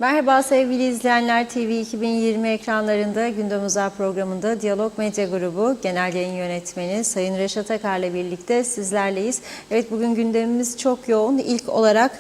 Merhaba sevgili izleyenler, TV 2020 ekranlarında Gündem Uzar programında Diyalog Medya Grubu Genel Yayın Yönetmeni Sayın Reşat Akar'la birlikte sizlerleyiz. Evet, bugün gündemimiz çok yoğun. İlk olarak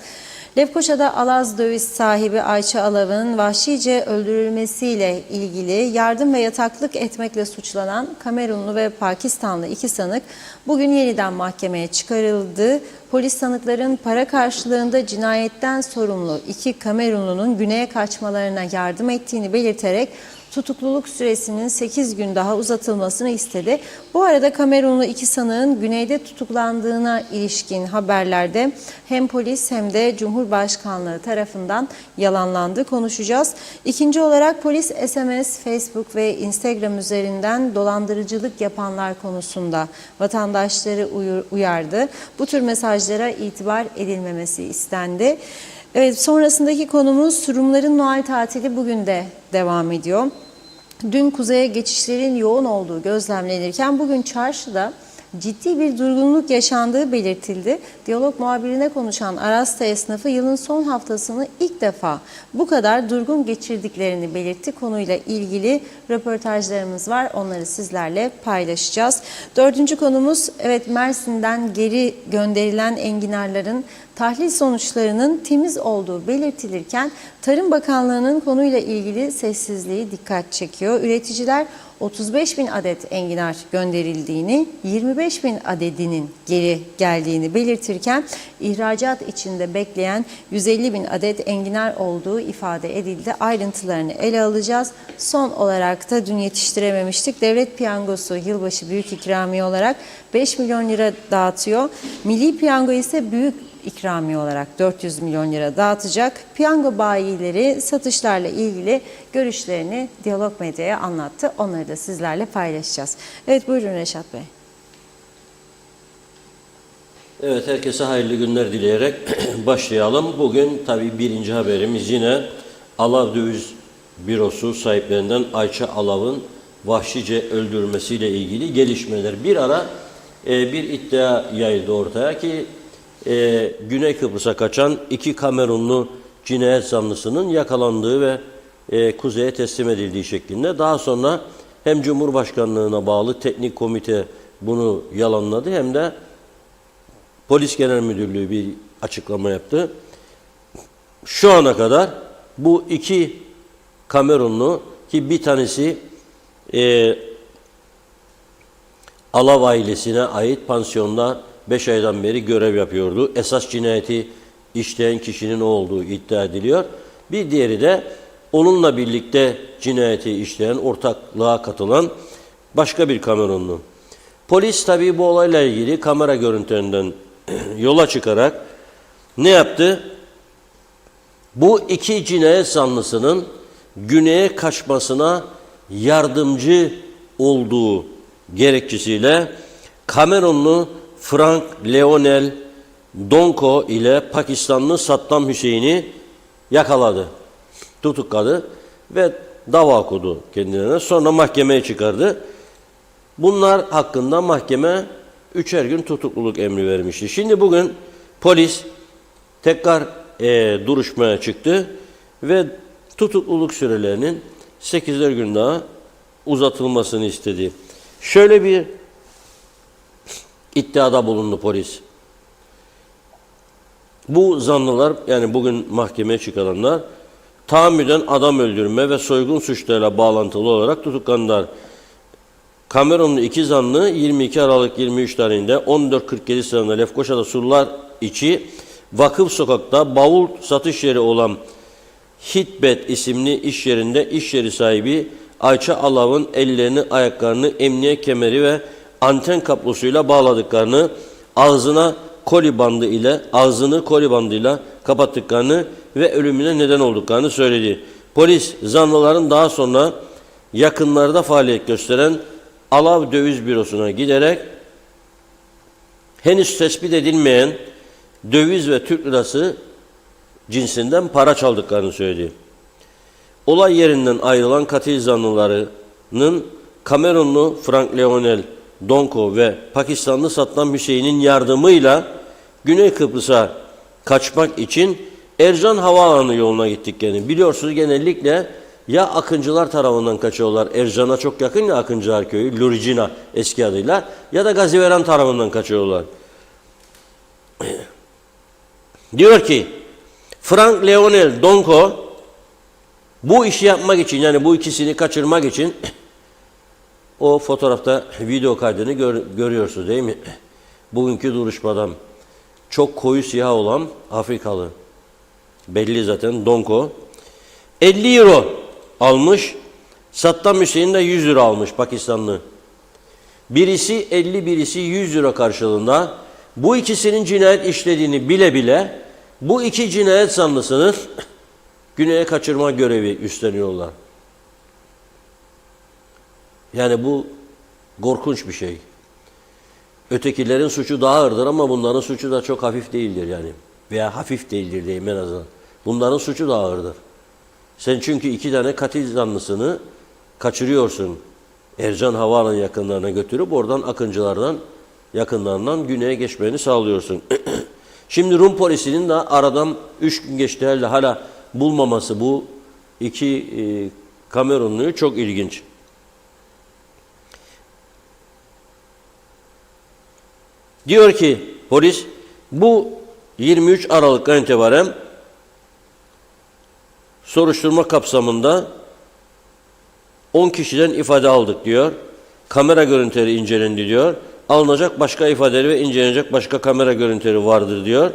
Lefkoşa'da Alaz döviz sahibi Ayça Alav'ın vahşice öldürülmesiyle ilgili yardım ve yataklık etmekle suçlanan Kamerunlu ve Pakistanlı iki sanık bugün yeniden mahkemeye çıkarıldı. Polis sanıkların para karşılığında cinayetten sorumlu iki Kamerunlu'nun güneye kaçmalarına yardım ettiğini belirterek tutukluluk süresinin 8 gün daha uzatılmasını istedi. Bu arada Kamerunlu iki sanığın güneyde tutuklandığına ilişkin haberlerde hem polis hem de Cumhurbaşkanlığı tarafından yalanlandı. Konuşacağız. İkinci olarak polis SMS, Facebook ve Instagram üzerinden dolandırıcılık yapanlar konusunda vatandaşları uyardı. Bu tür mesajlara itibar edilmemesi istendi. Evet, sonrasındaki konumuz Rumların Noel tatili bugün de devam ediyor. Dün kuzeye geçişlerin yoğun olduğu gözlemlenirken bugün çarşıda ciddi bir durgunluk yaşandığı belirtildi. Diyalog muhabirine konuşan Arasta esnafı yılın son haftasını ilk defa bu kadar durgun geçirdiklerini belirtti. Konuyla ilgili röportajlarımız var. Onları sizlerle paylaşacağız. Dördüncü konumuz, evet, Mersin'den geri gönderilen enginarların tahlil sonuçlarının temiz olduğu belirtilirken Tarım Bakanlığı'nın konuyla ilgili sessizliği dikkat çekiyor. Üreticiler 35 bin adet enginar gönderildiğini, 25 bin adedinin geri geldiğini belirtirken ihracat içinde bekleyen 150 bin adet enginar olduğu ifade edildi. Ayrıntılarını ele alacağız. Son olarak da dün yetiştirememiştik. Devlet piyangosu yılbaşı büyük ikramiye olarak 5 milyon lira dağıtıyor. Milli piyango ise büyük ikramiye olarak 400 milyon lira dağıtacak. Piyango bayileri satışlarla ilgili görüşlerini Diyalog Medya'ya anlattı. Onları da sizlerle paylaşacağız. Evet, buyurun Reşat Bey. Evet, herkese hayırlı günler dileyerek başlayalım. Bugün tabii birinci haberimiz yine Alav Döviz Bürosu sahiplerinden Ayça Alav'ın vahşice öldürülmesiyle ilgili gelişmeler. Bir ara bir iddia yayıldı ortaya ki Güney Kıbrıs'a kaçan iki Kamerunlu cinayet zanlısının yakalandığı ve kuzeye teslim edildiği şeklinde. Daha sonra hem Cumhurbaşkanlığına bağlı teknik komite bunu yalanladı hem de Polis Genel Müdürlüğü bir açıklama yaptı. Şu ana kadar bu iki Kamerunlu, ki bir tanesi Alav ailesine ait pansiyonda 5 aydan beri görev yapıyordu. Esas cinayeti işleyen kişinin o olduğu iddia ediliyor. Bir diğeri de onunla birlikte cinayeti işleyen, ortaklığa katılan başka bir Kamerunlu. Polis tabii bu olayla ilgili kamera görüntülerinden yola çıkarak ne yaptı? Bu iki cinayet zanlısının güneye kaçmasına yardımcı olduğu gerekçesiyle Kamerunlu Frank Leonel Donko ile Pakistanlı Saddam Hüseyin'i yakaladı, tutukladı ve dava okudu kendilerine. Sonra mahkemeye çıkardı. Bunlar hakkında mahkeme 3'er gün tutukluluk emri vermişti. Şimdi bugün polis tekrar duruşmaya çıktı ve tutukluluk sürelerinin 8'er gün daha uzatılmasını istedi. Şöyle bir iddiada bulundu polis. Bu zanlılar, yani bugün mahkemeye çıkarılanlar, tahammüden adam öldürme ve soygun suçlarıyla bağlantılı olarak tutuklandılar. Kamerunlu iki zanlı 22 Aralık 23 tarihinde 14.47 sıralarında Lefkoşa'da Surlar içi Vakıf Sokak'ta bavul satış yeri olan Hitbet isimli iş yerinde iş yeri sahibi Ayça Alav'ın ellerini, ayaklarını emniyet kemeri ve anten kablosuyla bağladıklarını, ağzını koli bandıyla kapattıklarını ve ölümüne neden olduklarını söyledi. Polis zanlıların daha sonra yakınlarda faaliyet gösteren Alav Döviz Bürosu'na giderek henüz tespit edilmeyen döviz ve Türk lirası cinsinden para çaldıklarını söyledi. Olay yerinden ayrılan katil zanlılarının Kamerunlu Frank Leonel Donko ve Pakistanlı Saddam Hüseyin'in yardımıyla Güney Kıbrıs'a kaçmak için Ercan Havaalanı yoluna gittik gene. Biliyorsunuz genellikle ya Akıncılar tarafından kaçıyorlar. Ercan'a çok yakın ya Akıncılar Köyü, Luricina eski adıyla. Ya da Gaziveren tarafından kaçıyorlar. Diyor ki Frank Leonel Donko bu işi yapmak için, yani bu ikisini kaçırmak için o fotoğrafta video kaydını görüyorsunuz değil mi? Bugünkü duruşmadan çok koyu siyah olan Afrikalı. Belli zaten Donko. 50 euro almış. Saddam Hüseyin de 100 euro almış Pakistanlı. Birisi 50, birisi 100 euro karşılığında bu ikisinin cinayet işlediğini bile bile bu iki cinayet zanlısını güneye kaçırma görevi üstleniyorlar. Yani bu korkunç bir şey. Ötekilerin suçu daha ağırdır ama bunların suçu da çok hafif değildir yani. Veya hafif değildir diyeyim en azından. Bunların suçu da ağırdır. Sen çünkü iki tane katil zanlısını kaçırıyorsun. Ercan Havaalanı yakınlarına götürüp oradan Akıncılardan yakınlarından güneye geçmeni sağlıyorsun. Şimdi Rum polisinin de aradan 3 gün geçti hala bulmaması bu iki Kamerunluyu çok ilginç. Diyor ki polis bu 23 Aralık'tan itibaren soruşturma kapsamında 10 kişiden ifade aldık diyor. Kamera görüntüleri incelendi diyor. Alınacak başka ifadeleri ve incelenecek başka kamera görüntüleri vardır diyor.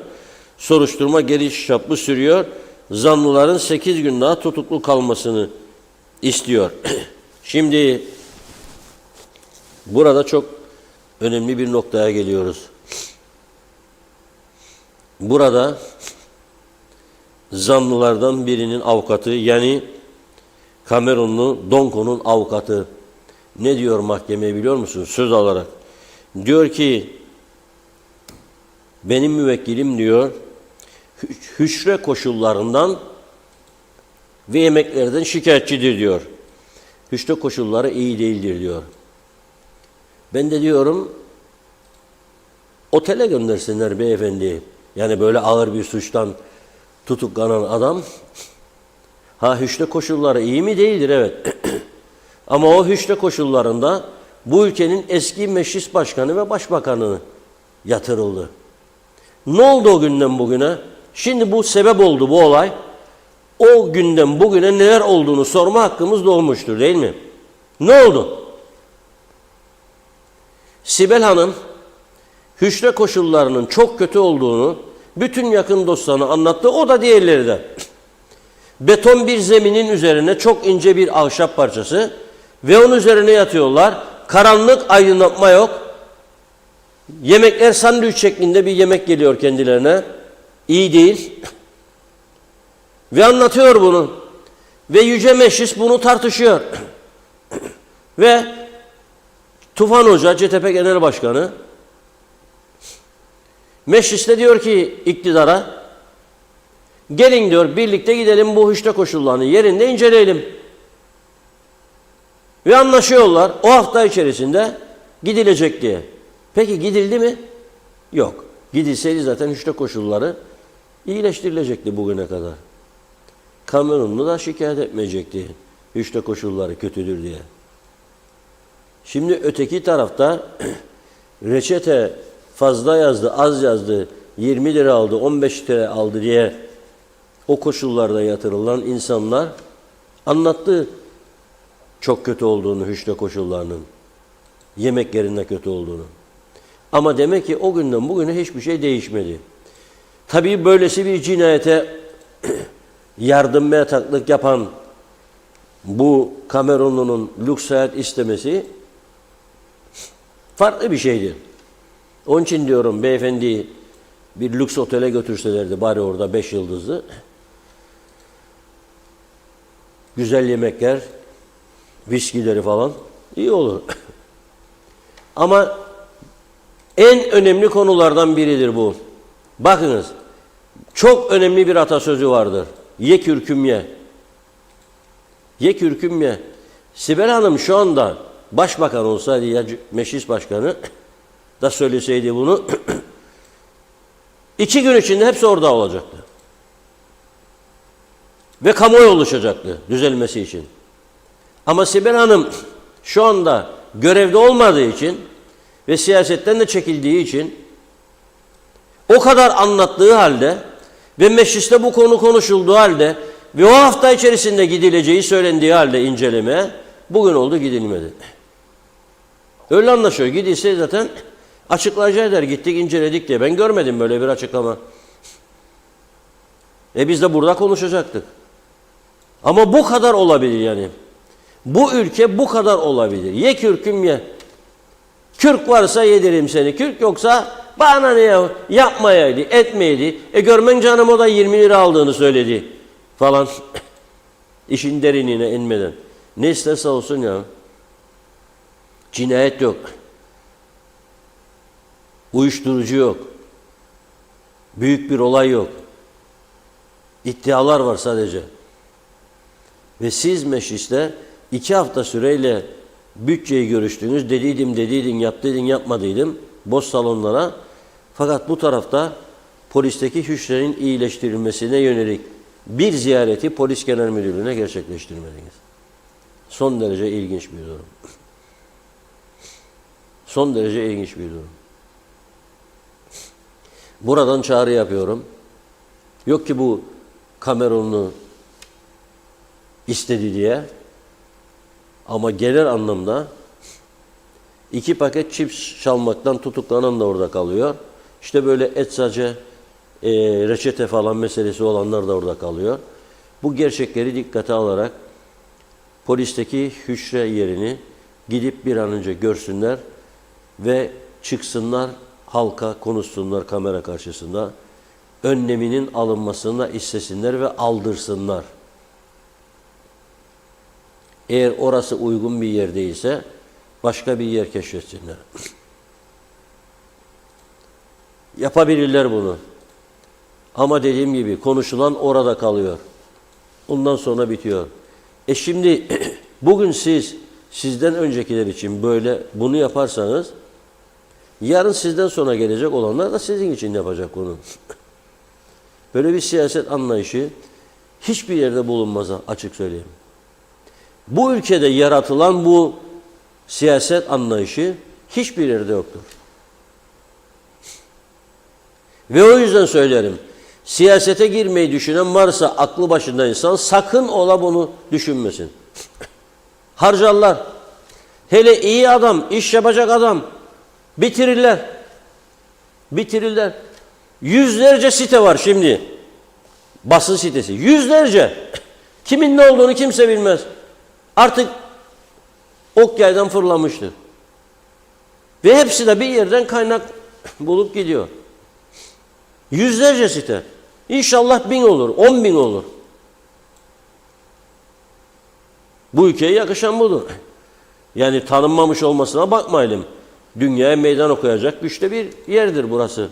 Soruşturma geniş çaplı sürüyor. Zanlıların 8 gün daha tutuklu kalmasını istiyor. Şimdi burada çok önemli bir noktaya geliyoruz. Burada zanlılardan birinin avukatı, yani Kamerunlu Donko'nun avukatı ne diyor mahkemeye biliyor musun? Söz alarak. Diyor ki benim müvekkilim diyor hücre koşullarından ve yemeklerden şikayetçidir diyor. Hücre koşulları iyi değildir diyor. Ben de diyorum otele göndersinler beyefendi. Yani böyle ağır bir suçtan tutuklanan adam. Ha hücre koşulları iyi mi? Değildir, evet. Ama o hücre koşullarında bu ülkenin eski meclis başkanı ve başbakanı yatırıldı. Ne oldu o günden bugüne? Şimdi bu sebep oldu bu olay. O günden bugüne neler olduğunu sorma hakkımız doğmuştur değil mi? Ne oldu? Sibel Hanım hücre koşullarının çok kötü olduğunu bütün yakın dostlarına anlattı. O da diğerleri de. Beton bir zeminin üzerine çok ince bir ahşap parçası ve onun üzerine yatıyorlar. Karanlık, aydınlatma yok. Yemekler sandviç şeklinde bir yemek geliyor kendilerine. İyi değil. Ve anlatıyor bunu. Ve Yüce Meclis bunu tartışıyor. Ve Tufan Hoca, CTP Genel Başkanı, mecliste diyor ki iktidara, gelin diyor birlikte gidelim bu hücre koşullarını yerinde inceleyelim. Ve anlaşıyorlar o hafta içerisinde gidilecek diye. Peki gidildi mi? Yok. Gidilseydi zaten hücre koşulları iyileştirilecekti bugüne kadar. Kamerunlu da şikayet etmeyecekti hücre koşulları kötüdür diye. Şimdi öteki tarafta reçete fazla yazdı, az yazdı, 20 lira aldı, 15 lira aldı diye o koşullarda yatırılan insanlar anlattı çok kötü olduğunu, hücre koşullarının, yemeklerinde kötü olduğunu. Ama demek ki o günden bugüne hiçbir şey değişmedi. Tabii böylesi bir cinayete yardım ve yataklık yapan bu Kamerunlu'nun lüks hayat istemesi farklı bir şeydi. Onun için diyorum beyefendi bir lüks otele götürselerdi bari orada 5 yıldızlı. Güzel yemekler, viskileri falan iyi olur. Ama en önemli konulardan biridir bu. Bakınız çok önemli bir atasözü vardır. Ye kürküm ye. Ye kürküm ye. Sibel Hanım şu anda başbakan olsaydı ya meclis başkanı da söyleseydi bunu 2 gün içinde hepsi orada olacaktı. Ve kamuoyu oluşacaktı düzelmesi için. Ama Sibel Hanım şu anda görevde olmadığı için ve siyasetten de çekildiği için o kadar anlattığı halde ve mecliste bu konu konuşulduğu halde ve o hafta içerisinde gidileceği söylendiği halde incelemeye bugün oldu gidilmedi. Öyle anlaşıyor. Gidilse zaten açıklayacaklar. Gittik inceledik diye. Ben görmedim böyle bir açıklama. Biz de burada konuşacaktık. Ama bu kadar olabilir yani. Bu ülke bu kadar olabilir. Ye kürküm ye. Kürk varsa yedirim seni. Kürk yoksa bana ne ya? Yapmayaydı, etmeydi. Görmen canım o da 20 lira aldığını söyledi. Falan. İşin derinliğine inmeden. Ne isterse olsun ya. Cinayet yok. Uyuşturucu yok. Büyük bir olay yok. İddialar var sadece. Ve siz mecliste 2 hafta süreyle bütçeyi görüştünüz. Dediydin, yapmadıydım. Boş salonlara. Fakat bu tarafta polisteki hücrenin iyileştirilmesine yönelik bir ziyareti polis genel müdürlüğüne gerçekleştirmediniz. Son derece ilginç bir durum. Son derece ilginç bir durum. Buradan çağrı yapıyorum. Yok ki bu Kamerunlu istedi diye, ama genel anlamda 2 paket çips çalmaktan tutuklanan da orada kalıyor. İşte böyle eczacı, reçete falan meselesi olanlar da orada kalıyor. Bu gerçekleri dikkate alarak polisteki hücre yerini gidip bir an önce görsünler ve çıksınlar, halka konuşsunlar kamera karşısında. Önleminin alınmasını da istesinler ve aldırsınlar. Eğer orası uygun bir yer değilse başka bir yer keşfetsinler. Yapabilirler bunu. Ama dediğim gibi konuşulan orada kalıyor. Ondan sonra bitiyor. Şimdi bugün sizden öncekiler için böyle bunu yaparsanız yarın sizden sonra gelecek olanlar da sizin için yapacak bunu. Böyle bir siyaset anlayışı hiçbir yerde bulunmaz, açık söyleyeyim. Bu ülkede yaratılan bu siyaset anlayışı hiçbir yerde yoktur. Ve o yüzden söylerim, siyasete girmeyi düşünen varsa aklı başında insan sakın ola bunu düşünmesin. Harcarlar. Hele iyi adam, iş yapacak adam bitirirler. Bitirirler. Yüzlerce site var şimdi. Basın sitesi. Yüzlerce. Kimin ne olduğunu kimse bilmez. Artık ok yaydan fırlamıştır. Ve hepsi de bir yerden kaynak bulup gidiyor. Yüzlerce site. İnşallah 1000 olur, 10.000 olur. Bu ülkeye yakışan budur. Yani tanınmamış olmasına bakmayalım. Dünyaya meydan okuyacak güçte bir yerdir burası.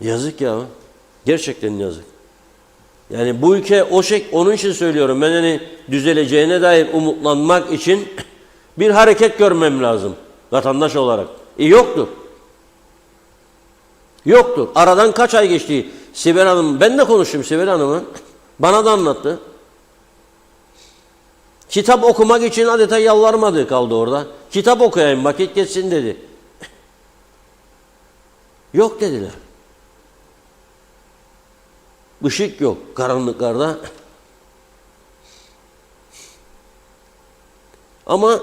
Yazık ya. Gerçekten yazık. Yani bu ülke onun için söylüyorum. Ben hani düzeleceğine dair umutlanmak için bir hareket görmem lazım. Vatandaş olarak. Yoktur. Yoktur. Aradan kaç ay geçti? Sibel Hanım, ben de konuştum Sibel Hanım'ın. Bana da anlattı. Kitap okumak için adeta yalvarmadığı kaldı orada. Kitap okuyayım, vakit geçsin dedi. Yok dediler. Işık yok karanlıklarda. Ama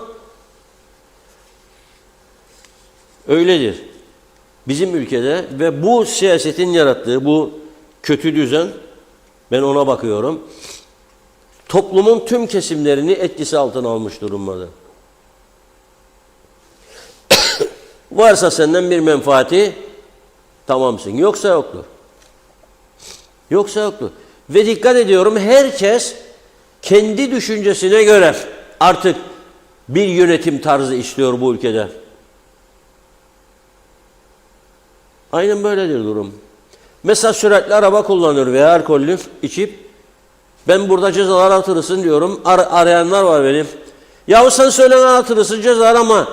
öyledir. Bizim ülkede ve bu siyasetin yarattığı bu kötü düzen, ben ona bakıyorum, toplumun tüm kesimlerini etkisi altına almış durumdadır. Varsa senden bir menfaati, tamamsın. Yoksa yoktur. Yoksa yoktur. Ve dikkat ediyorum, herkes kendi düşüncesine göre artık bir yönetim tarzı istiyor bu ülkede. Aynen böyledir durum. Mesela sürekli araba kullanıyor veya alkollü içip, ben burada cezalar atılırsın diyorum. Arayanlar var benim. Yahu sen söylenen atılırsın cezalar, ama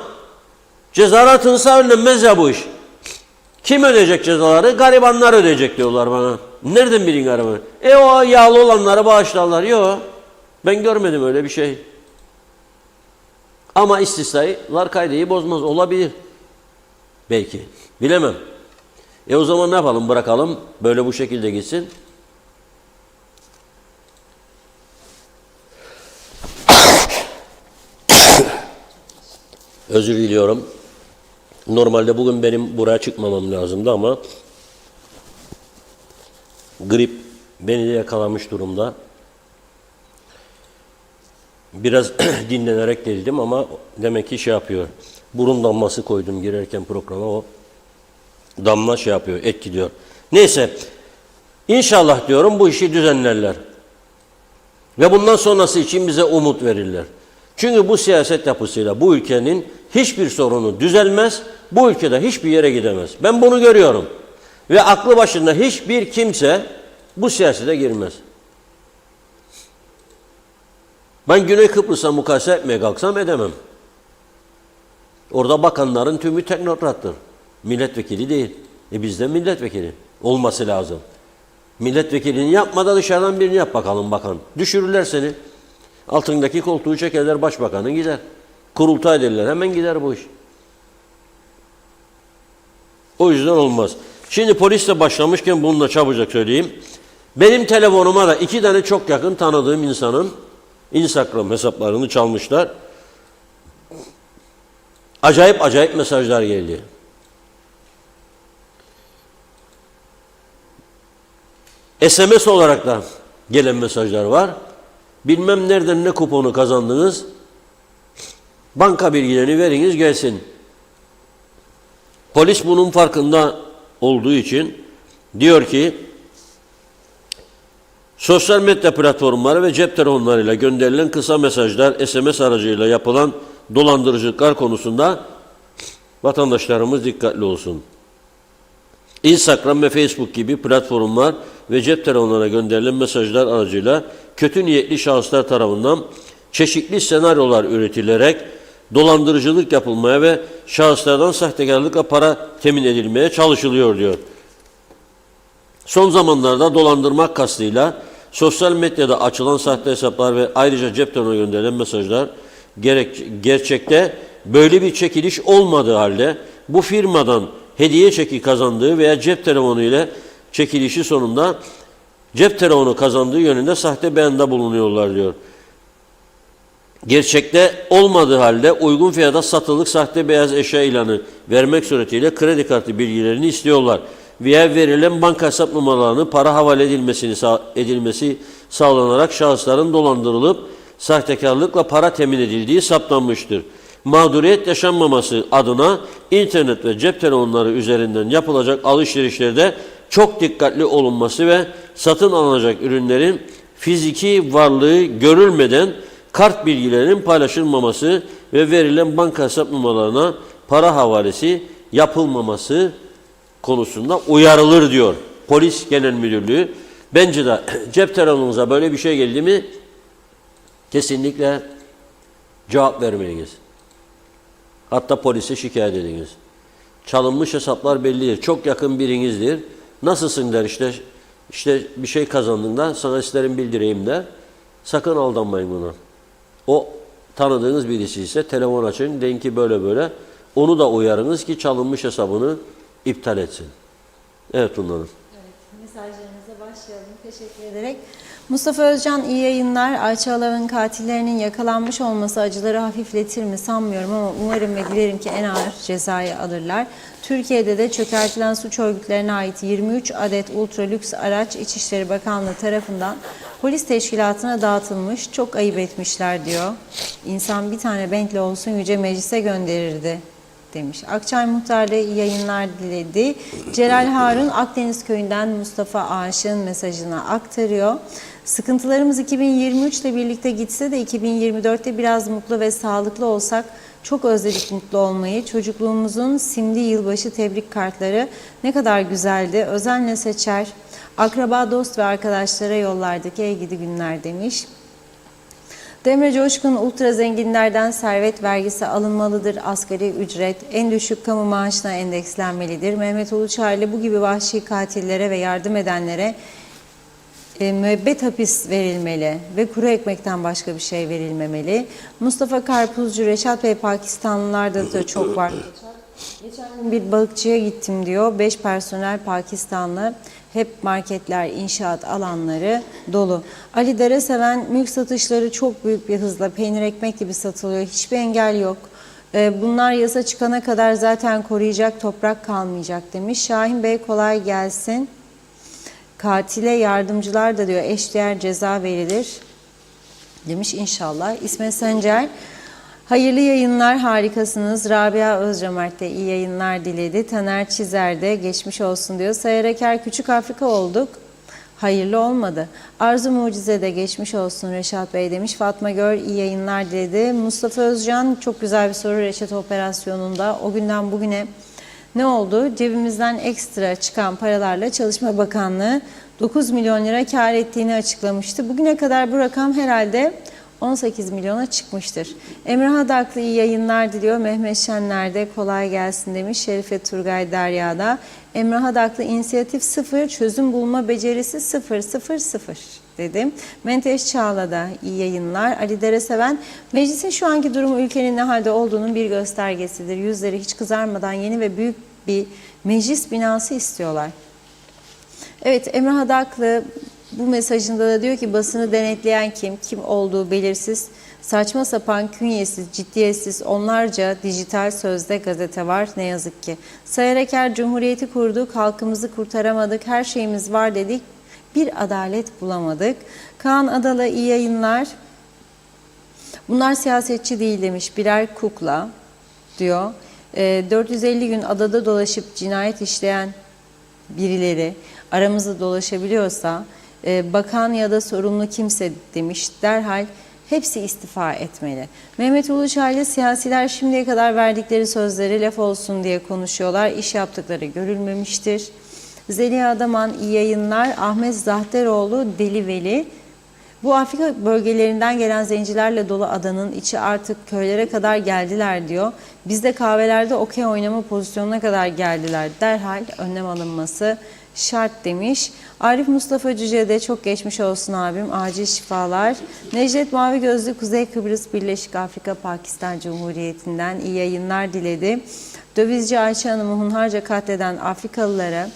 cezalar atılırsa önlenmez ya bu iş. Kim ödeyecek cezaları? Garibanlar ödeyecek diyorlar bana. Nereden bilin araba? O yağlı olanları bağışlarlar. Yok. Ben görmedim öyle bir şey. Ama istisnalar kaideyi bozmaz. Olabilir. Belki. Bilemem. O zaman ne yapalım? Bırakalım. Böyle bu şekilde gitsin. Özür diliyorum. Normalde bugün benim buraya çıkmamam lazımdı ama grip beni de yakalamış durumda. Biraz dinlenerek geldim ama demek ki şey yapıyor. Burun damlası koydum girerken programa, o damla şey yapıyor, etkiliyor. Neyse, İnşallah diyorum bu işi düzenlerler. Ve bundan sonrası için bize umut verirler. Çünkü bu siyaset yapısıyla bu ülkenin hiçbir sorunu düzelmez, bu ülkede hiçbir yere gidemez. Ben bunu görüyorum. Ve aklı başında hiçbir kimse bu siyasete girmez. Ben Güney Kıbrıs'a mukayese etmeye kalksam edemem. Orada bakanların tümü teknokrattır. Milletvekili değil. Bizde milletvekili olması lazım. Milletvekilini yapma da dışarıdan birini yap bakalım bakan. Düşürürler seni. Altındaki koltuğu çekerler, başbakanın gider. Kurultay ederler, hemen gider bu iş. O yüzden olmaz. Şimdi polisle başlamışken bunu da çabucak söyleyeyim. Benim telefonuma da 2 tane çok yakın tanıdığım insanın Instagram hesaplarını çalmışlar. Acayip acayip mesajlar geldi. SMS olarak da gelen mesajlar var. Bilmem nereden ne kuponu kazandınız. Banka bilgilerini veriniz gelsin. Polis bunun farkında olduğu için diyor ki sosyal medya platformları ve cep telefonlarıyla gönderilen kısa mesajlar, SMS aracıyla yapılan dolandırıcılıklar konusunda vatandaşlarımız dikkatli olsun. Instagram ve Facebook gibi platformlar ve cep telefonlarına gönderilen mesajlar aracıyla kötü niyetli şahıslar tarafından çeşitli senaryolar üretilerek dolandırıcılık yapılmaya ve şahıslardan sahtekarlıkla para temin edilmeye çalışılıyor diyor. Son zamanlarda dolandırmak kastıyla sosyal medyada açılan sahte hesaplar ve ayrıca cep telefonuna gönderilen mesajlar gerçekte böyle bir çekiliş olmadığı halde bu firmadan hediye çeki kazandığı veya cep telefonu ile çekilişi sonunda cep telefonu kazandığı yönünde sahte beyanda bulunuyorlar diyor. Gerçekte olmadığı halde uygun fiyata satılık sahte beyaz eşya ilanı vermek suretiyle kredi kartı bilgilerini istiyorlar. Veya verilen banka hesap numaralarını para havale edilmesi sağlanarak şahısların dolandırılıp sahtekarlıkla para temin edildiği saptanmıştır. Mağduriyet yaşanmaması adına internet ve cep telefonları üzerinden yapılacak alışverişlerde çok dikkatli olunması ve satın alınacak ürünlerin fiziki varlığı görülmeden kart bilgilerinin paylaşılmaması ve verilen banka hesap numaralarına para havalesi yapılmaması konusunda uyarılır diyor Polis Genel Müdürlüğü. Bence de cep telefonunuza böyle bir şey geldi mi kesinlikle cevap vermeyiniz. Hatta polise şikayet ediniz. Çalınmış hesaplar bellidir. Çok yakın birinizdir. Nasılsın der işte bir şey kazandığında sana isterim bildireyim der. Sakın aldanmayın buna. O tanıdığınız birisi ise telefon açın. Deyin ki böyle böyle. Onu da uyarınız ki çalınmış hesabını iptal etsin. Evet Tunla Hanım. Evet, mesajlarınıza başlayalım. Teşekkür ederek. Mustafa Özcan iyi yayınlar. Ayça Alav'ın katillerinin yakalanmış olması acıları hafifletir mi sanmıyorum ama umarım ve dilerim ki en ağır cezayı alırlar. Türkiye'de de çökertilen suç örgütlerine ait 23 adet ultra lüks araç İçişleri Bakanlığı tarafından polis teşkilatına dağıtılmış. Çok ayıp etmişler diyor. İnsan bir tane Bentley olsun Yüce Meclis'e gönderirdi demiş. Akçay Muhtarlığı iyi yayınlar diledi. Celal Harun Akdeniz Köyü'nden Mustafa Aşık'ın mesajını aktarıyor. Sıkıntılarımız 2023 ile birlikte gitse de 2024'te biraz mutlu ve sağlıklı olsak çok özledik mutlu olmayı. Çocukluğumuzun simli yılbaşı tebrik kartları ne kadar güzeldi. Özenle seçer. Akraba, dost ve arkadaşlara yollardaki ey gidi günler demiş. Demre Coşkun, ultra zenginlerden servet vergisi alınmalıdır. Asgari ücret en düşük kamu maaşına endekslenmelidir. Mehmet Uluçaylı, bu gibi vahşi katillere ve yardım edenlere müebbet hapis verilmeli ve kuru ekmekten başka bir şey verilmemeli. Mustafa Karpuzcu, Reşat Bey, Pakistanlılarda da çok var. Geçen gün bir balıkçıya gittim diyor. 5 personel Pakistanlı. Hep marketler, inşaat alanları dolu. Ali Dereseven, mülk satışları çok büyük bir hızla peynir ekmek gibi satılıyor. Hiçbir engel yok. Bunlar yasa çıkana kadar zaten koruyacak toprak kalmayacak demiş. Şahin Bey, kolay gelsin. Katile yardımcılar da diyor eşdeğer ceza verilir demiş inşallah. İsmet Sencer, hayırlı yayınlar, harikasınız. Rabia Özcömert de iyi yayınlar diledi. Taner Çizer de geçmiş olsun diyor. Sayar Eker, küçük Afrika olduk. Hayırlı olmadı. Arzu Mucize de geçmiş olsun Reşat Bey demiş. Fatma Gör iyi yayınlar diledi. Mustafa Özcan, çok güzel bir soru reçete operasyonunda. O günden bugüne ne oldu? Cebimizden ekstra çıkan paralarla Çalışma Bakanlığı 9 milyon lira kar ettiğini açıklamıştı. Bugüne kadar bu rakam herhalde 18 milyona çıkmıştır. Emre Hadaklı iyi yayınlar diliyor. Mehmet Şenler de kolay gelsin demiş. Şerife Turgay Derya'da. Emre Hadaklı, inisiyatif 0, çözüm bulma becerisi 0 dedim. Menteş Çağla'da iyi yayınlar. Ali Dereseven, meclisin şu anki durumu ülkenin ne halde olduğunun bir göstergesidir. Yüzleri hiç kızarmadan yeni ve büyük bir meclis binası istiyorlar. Evet, Emre Hadaklı bu mesajında da diyor ki basını denetleyen kim olduğu belirsiz, saçma sapan, künyesiz, ciddiyetsiz onlarca dijital sözde gazete var ne yazık ki. Sayar Eker, Cumhuriyeti kurduk, halkımızı kurtaramadık, her şeyimiz var dedik, bir adalet bulamadık. Kaan Adalı iyi yayınlar. Bunlar siyasetçi değil demiş, birer kukla diyor. 450 gün adada dolaşıp cinayet işleyen birileri aramızda dolaşabiliyorsa, bakan ya da sorumlu kimse demiş, derhal hepsi istifa etmeli. Mehmet Uluçaylı, siyasiler şimdiye kadar verdikleri sözleri laf olsun diye konuşuyorlar. İş yaptıkları görülmemiştir. Zeliha Adaman iyi yayınlar. Ahmet Zahteroğlu, Deli Veli, bu Afrika bölgelerinden gelen zencilerle dolu adanın içi artık köylere kadar geldiler diyor. Bizde kahvelerde okey oynama pozisyonuna kadar geldiler. Derhal önlem alınması şart demiş. Arif Mustafa Cüce de çok geçmiş olsun abim, acil şifalar. Necdet Mavi Gözlü, Kuzey Kıbrıs Birleşik Afrika Pakistan Cumhuriyeti'nden iyi yayınlar diledi. Dövizci Ayça Hanım'ı hunharca katleden Afrikalılara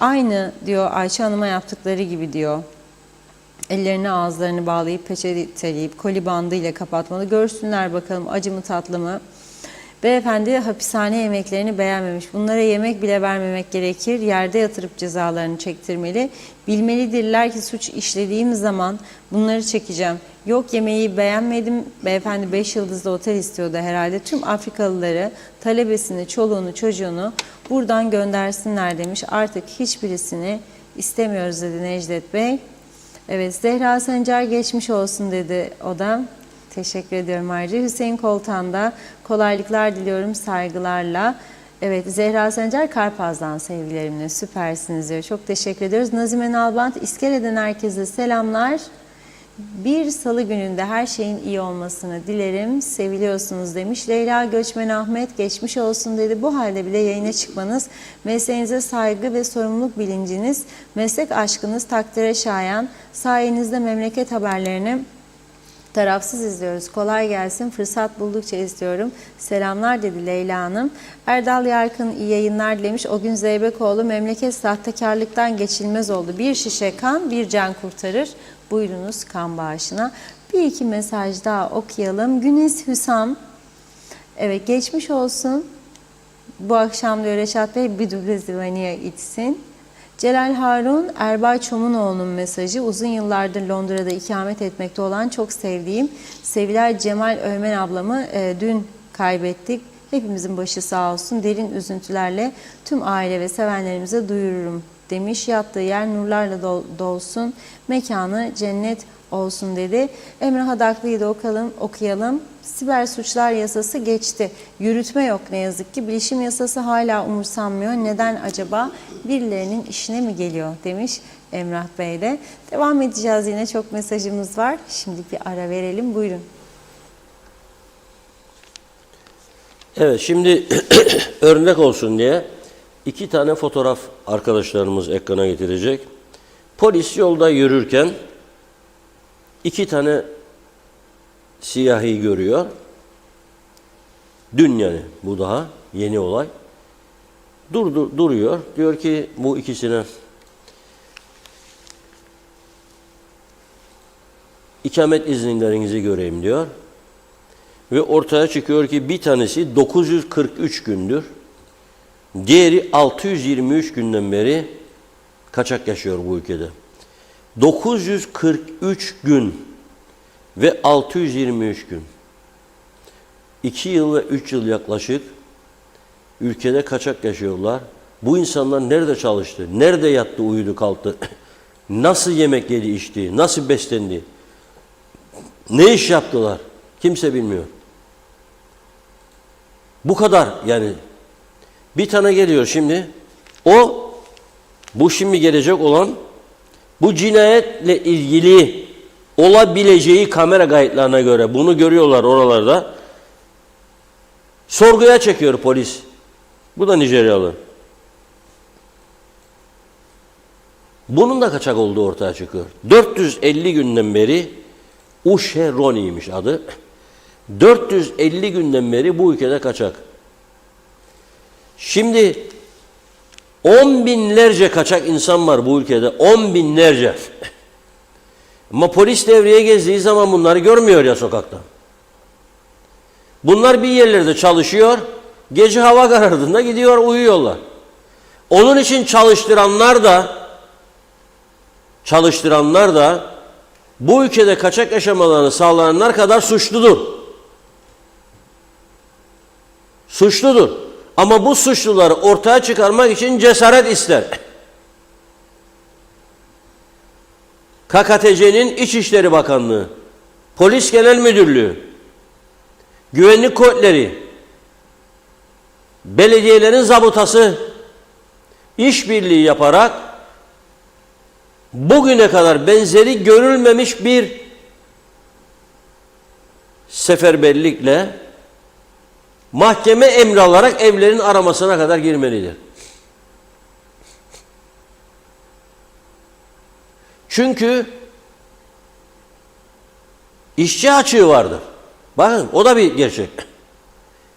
aynı diyor Ayça Hanım'a yaptıkları gibi diyor. Ellerini ağızlarını bağlayıp peçeteleyip koli bandıyla kapatmalı. Görsünler bakalım acı mı tatlı mı. Beyefendi hapishane yemeklerini beğenmemiş. Bunlara yemek bile vermemek gerekir. Yerde yatırıp cezalarını çektirmeli. Bilmelidirler ki suç işlediğim zaman bunları çekeceğim. Yok yemeği beğenmedim. Beyefendi 5 yıldızlı otel istiyordu herhalde. Tüm Afrikalıları, talebesini, çoluğunu, çocuğunu buradan göndersinler demiş. Artık hiçbirisini istemiyoruz dedi Necdet Bey. Evet, Zehra Sencer geçmiş olsun dedi o da. Teşekkür ediyorum ayrıca. Hüseyin Koltan da kolaylıklar diliyorum saygılarla. Evet, Zehra Sencer Karpaz'dan sevgilerimle süpersiniz diyor. Çok teşekkür ediyoruz. Nazime Nalbant, İskele'den herkese selamlar. Bir salı gününde her şeyin iyi olmasını dilerim. Seviliyorsunuz demiş. Leyla Göçmen Ahmet geçmiş olsun dedi. Bu halde bile yayına çıkmanız, mesleğinize saygı ve sorumluluk bilinciniz, meslek aşkınız takdire şayan. Sayenizde memleket haberlerini tarafsız izliyoruz. Kolay gelsin. Fırsat buldukça izliyorum. Selamlar dedi Leyla Hanım. Erdal Yarkın iyi yayınlar dilemiş. O gün Zeybekoğlu, memleket sahtekarlıktan geçilmez oldu. Bir şişe kan bir can kurtarır. Buyurunuz kan bağışına. Bir iki mesaj daha okuyalım. Güniz Hüsam. Evet, geçmiş olsun. Bu akşam diyor Reşat Bey bir duble zivaniye içsin. Celal Harun, Erbay Çomunoğlu'nun mesajı. Uzun yıllardır Londra'da ikamet etmekte olan çok sevdiğim Sevilay Cemal Öğmen ablamı dün kaybettik. Hepimizin başı sağ olsun. Derin üzüntülerle tüm aile ve sevenlerimize duyururum demiş. Yattığı yer nurlarla dolsun, mekanı cennet olsun dedi. Emre Hadaklı'yı da okuyalım. Siber suçlar yasası geçti. Yürütme yok ne yazık ki. Bilişim yasası hala umursanmıyor. Neden acaba? Birilerinin işine mi geliyor demiş Emrah Bey de. Devam edeceğiz, yine çok mesajımız var. Şimdi bir ara verelim, buyurun. Evet, şimdi örnek olsun diye 2 tane fotoğraf arkadaşlarımız ekrana getirecek. Polis yolda yürürken 2 tane siyahi görüyor. Dün, yani bu daha yeni olay. Duruyor. Diyor ki bu ikisine ikamet izinlerinizi göreyim diyor. Ve ortaya çıkıyor ki bir tanesi 943 gündür. Diğeri 623 günden beri kaçak yaşıyor bu ülkede. 943 gün ve 623 gün. 2 yıl ve 3 yıl yaklaşık ülkede kaçak yaşıyorlar. Bu insanlar nerede çalıştı? Nerede yattı, uyudu, kalktı? Nasıl yemek yedi, içti? Nasıl beslendi? Ne iş yaptılar? Kimse bilmiyor. Bu kadar yani. Bir tane geliyor şimdi. Bu şimdi gelecek olan, bu cinayetle ilgili olabileceği kamera kayıtlarına göre bunu görüyorlar oralarda. Sorguya çekiyor polis. Bu da Nijeryalı. Bunun da kaçak olduğu ortaya çıkıyor. 450 günden beri Uşeroni'ymiş adı. 450 günden beri bu ülkede kaçak. Şimdi 10 binlerce kaçak insan var bu ülkede. 10 binlerce. Ama polis devreye gezdiği zaman bunları görmüyor ya sokakta. Bunlar bir yerlerde çalışıyor. Gece hava karardığında gidiyor, uyuyorlar. Onun için çalıştıranlar da bu ülkede kaçak yaşamalarını sağlayanlar kadar suçludur. Suçludur. Ama bu suçluları ortaya çıkarmak için cesaret ister. KKTC'nin İçişleri Bakanlığı, Polis Genel Müdürlüğü, güvenlik kuvvetleri, belediyelerin zabıtası işbirliği yaparak bugüne kadar benzeri görülmemiş bir seferberlikle mahkeme emri alarak evlerin aramasına kadar girmelidir. Çünkü işçi açığı vardır. Bakın, o da bir gerçek.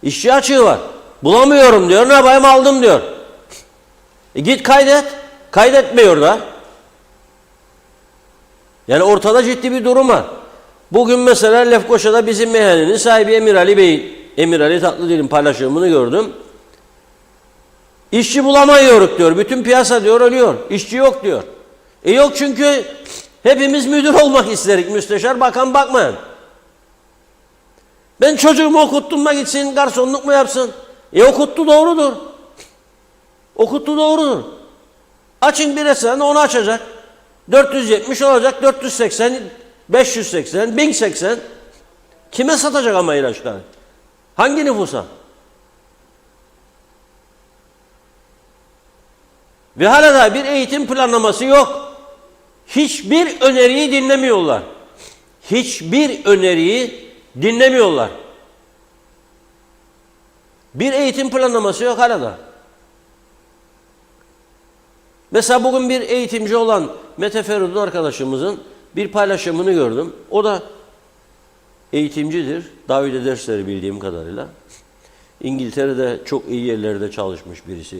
İşçi açığı var. Bulamıyorum diyor, ne yapayım, aldım diyor. Git kaydet. Kaydetmiyor da. Yani ortada ciddi bir durum var. Bugün mesela Lefkoşa'da bizim meyhanenin sahibi Emir Ali Bey, Emir Ali Tatlıdil'in paylaşımını gördüm. İşçi bulamıyoruz diyor. Bütün piyasa diyor ölüyor. İşçi yok diyor. Yok çünkü hepimiz müdür olmak isterik. Müsteşar, bakan bakmayan. Ben çocuğumu okuttum mu gitsin, garsonluk mu yapsın? Okuttu, doğrudur. Okuttu, doğrudur. Açın bir restoran, onu açacak. 470 olacak, 480, 580, 1080. Kime satacak ama ilaçları? Hangi nüfusa? Ve hala da bir eğitim planlaması yok. Hiçbir öneriyi dinlemiyorlar. Hiçbir öneriyi dinlemiyorlar. Bir eğitim planlaması yok hala da. Mesela bugün bir eğitimci olan Mete Ferudun arkadaşımızın bir paylaşımını gördüm. O da eğitimcidir. Davide dersleri bildiğim kadarıyla. İngiltere'de çok iyi yerlerde çalışmış birisi.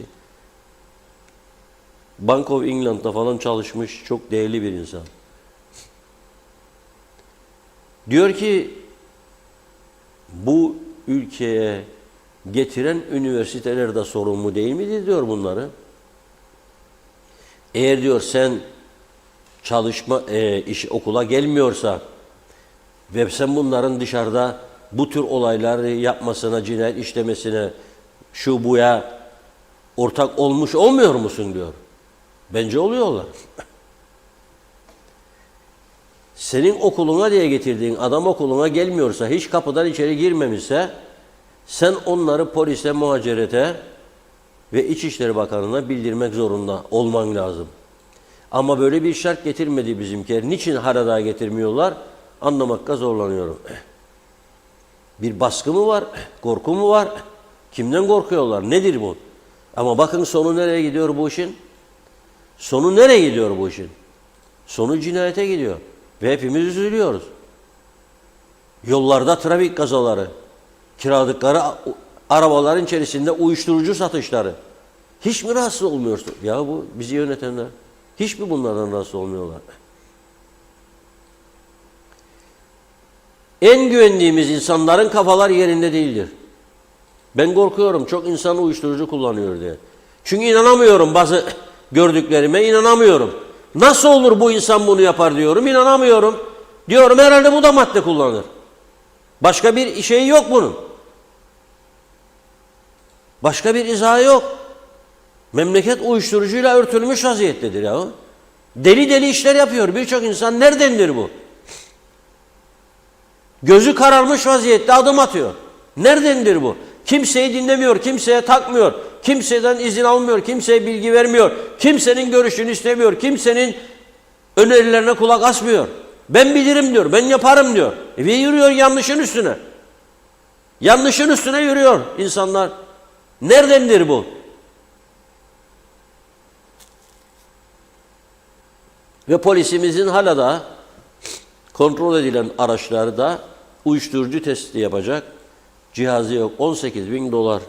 Bank of England'da falan çalışmış, çok değerli bir insan. Diyor ki bu ülkeye getiren üniversiteler de sorumlu değil midir diyor bunları. Eğer diyor sen okula gelmiyorsa ve sen bunların dışarıda bu tür olayları yapmasına, cinayet işlemesine, şu buya ortak olmuş olmuyor musun diyor. Bence oluyorlar. Senin okuluna diye getirdiğin adam okuluna gelmiyorsa, hiç kapıdan içeri girmemişse, sen onları polise, muhacirete ve İçişleri Bakanı'na bildirmek zorunda olman lazım. Ama böyle bir şart getirmedi bizimkiler. Niçin hala getirmiyorlar? Anlamakta zorlanıyorum. Bir baskı mı var? Korku mu var? Kimden korkuyorlar? Nedir bu? Ama bakın sonu nereye gidiyor bu işin? Sonu nereye gidiyor bu işin? Sonu cinayete gidiyor. Ve hepimiz üzülüyoruz. Yollarda trafik kazaları, kiralıkları arabaların içerisinde uyuşturucu satışları. Hiç mi rahatsız olmuyorsun? Ya bu bizi yönetenler. Hiç mi bunlardan rahatsız olmuyorlar? En güvendiğimiz insanların kafalar yerinde değildir. Ben korkuyorum. Çok insan uyuşturucu kullanıyor diye. Çünkü inanamıyorum bazı gördüklerime, inanamıyorum. Nasıl olur bu insan bunu yapar diyorum, inanamıyorum. Diyorum herhalde bu da madde kullanır. Başka bir şey yok bunun. Başka bir izahı yok. Memleket uyuşturucuyla örtülmüş vaziyettedir ya. Deli deli işler yapıyor birçok insan. Neredendir bu? Gözü kararmış vaziyette adım atıyor. Neredendir bu? Kimseyi dinlemiyor, kimseye takmıyor, kimseden izin almıyor, kimseye bilgi vermiyor, kimsenin görüşünü istemiyor, kimsenin önerilerine kulak asmıyor. Ben bilirim diyor, ben yaparım diyor. Ve yürüyor yanlışın üstüne. Yanlışın üstüne yürüyor insanlar. Neredendir bu? Ve polisimizin hala da kontrol edilen araçlarda uyuşturucu testi yapacak cihazı yok. 18.000 dolar.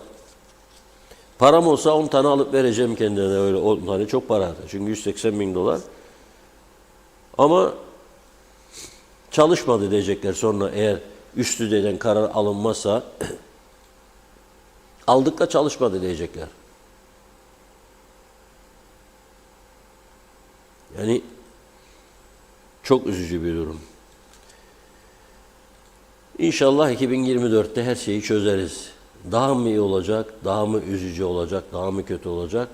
Param olsa 10 tane alıp vereceğim kendine, öyle 10 tane çok para. Çünkü 180.000 dolar. Ama çalışmadı diyecekler sonra, eğer üst düzeyden karar alınmazsa aldık da çalışmadı diyecekler. Yani çok üzücü bir durum. İnşallah 2024'te her şeyi çözeriz. Daha mı iyi olacak, daha mı üzücü olacak, daha mı kötü olacak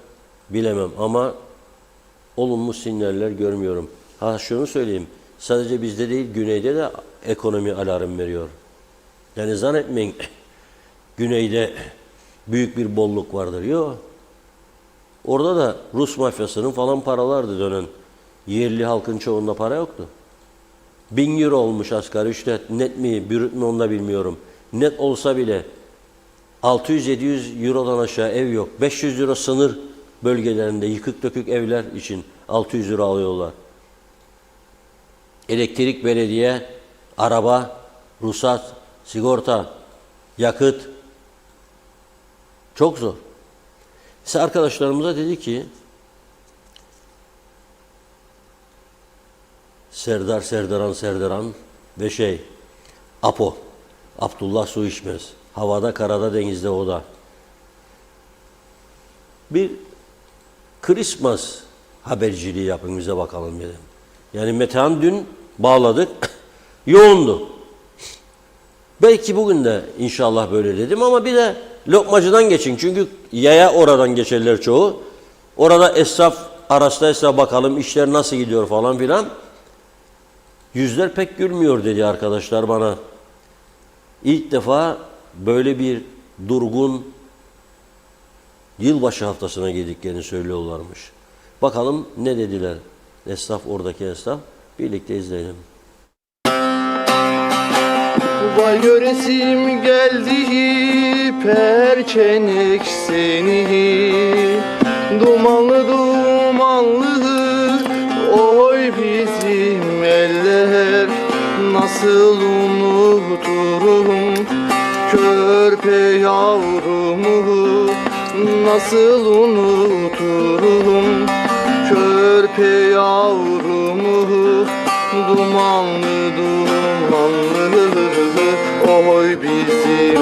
bilemem ama olumlu sinyaller görmüyorum. Ha şunu söyleyeyim, sadece bizde değil güneyde de ekonomi alarm veriyor. Yani zannetmeyin güneyde büyük bir bolluk vardır. Yok. Orada da Rus mafyasının falan paralardı dönen. Yerli halkın çoğunda para yoktu. 1000 euro olmuş asgari ücret. Net mi, brüt mü onu da bilmiyorum. Net olsa bile 600-700 eurodan aşağı ev yok. 500 euro sınır bölgelerinde yıkık dökük evler için 600 euro alıyorlar. Elektrik, belediye, araba, ruhsat, sigorta, yakıt. Çok zor. Size arkadaşlarımıza dedi ki Serdaran ve Apo. Abdullah su içmez. Havada, karada, denizde o da. Bir Christmas haberciliği yapın bize bakalım dedim. Yani Metehan dün bağladık. Yoğundu. Belki bugün de inşallah böyle dedim ama bir de Lokmacı'dan geçin. Çünkü yaya oradan geçerler çoğu. Orada esnaf, araçta esnaf bakalım işler nasıl gidiyor falan filan. Yüzler pek gülmüyor dedi arkadaşlar bana. İlk defa böyle bir durgun yılbaşı haftasına girdiklerini söylüyorlarmış. Bakalım ne dediler esnaf, oradaki esnaf. Birlikte izleyelim. Vay göresim geldi perçenek seni, dumanlı dumanlı oy bizim eller. Nasıl unuturum körpe yavrumu, nasıl unuturum körpe yavrumu, dumanlı dumanlı oy bizim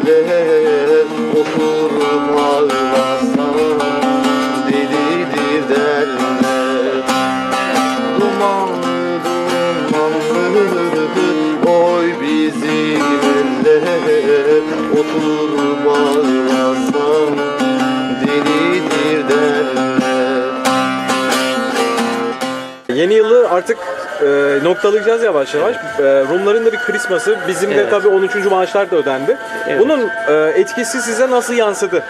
eller. Oturup ağlasam delidir derler. Dumanlı dumanlı oy bizim eller. Oturup ağlasam delidir derler. noktalayacağız yavaş yavaş. Rumların da bir Christmas'ı, bizim de Evet. tabii 13. maaşlar da ödendi. Evet. Bunun etkisi size nasıl yansıdı?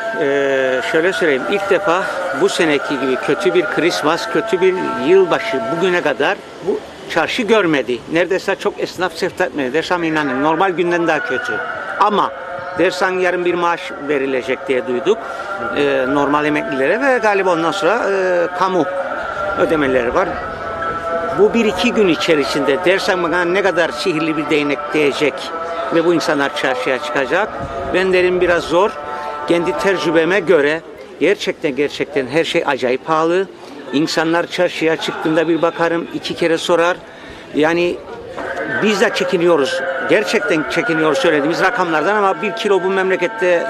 Şöyle söyleyeyim, ilk defa bu seneki gibi kötü bir Christmas, kötü bir yılbaşı bugüne kadar bu çarşı görmedi. Neredeyse çok esnaf sefta etmedi. Dersem inanın, normal günden daha kötü. Ama dersen yarın bir maaş verilecek diye duyduk. Normal emeklilere ve galiba ondan sonra kamu ödemeleri var. Bu bir iki gün içerisinde dersen bana ne kadar sihirli bir değnek değecek ve bu insanlar çarşıya çıkacak. Ben derim biraz zor. Kendi tecrübeme göre gerçekten her şey acayip pahalı. İnsanlar çarşıya çıktığında bir bakarım, 2 kere sorar. Yani biz de çekiniyoruz. Gerçekten çekiniyoruz söylediğimiz rakamlardan ama 1 kilo bu memlekette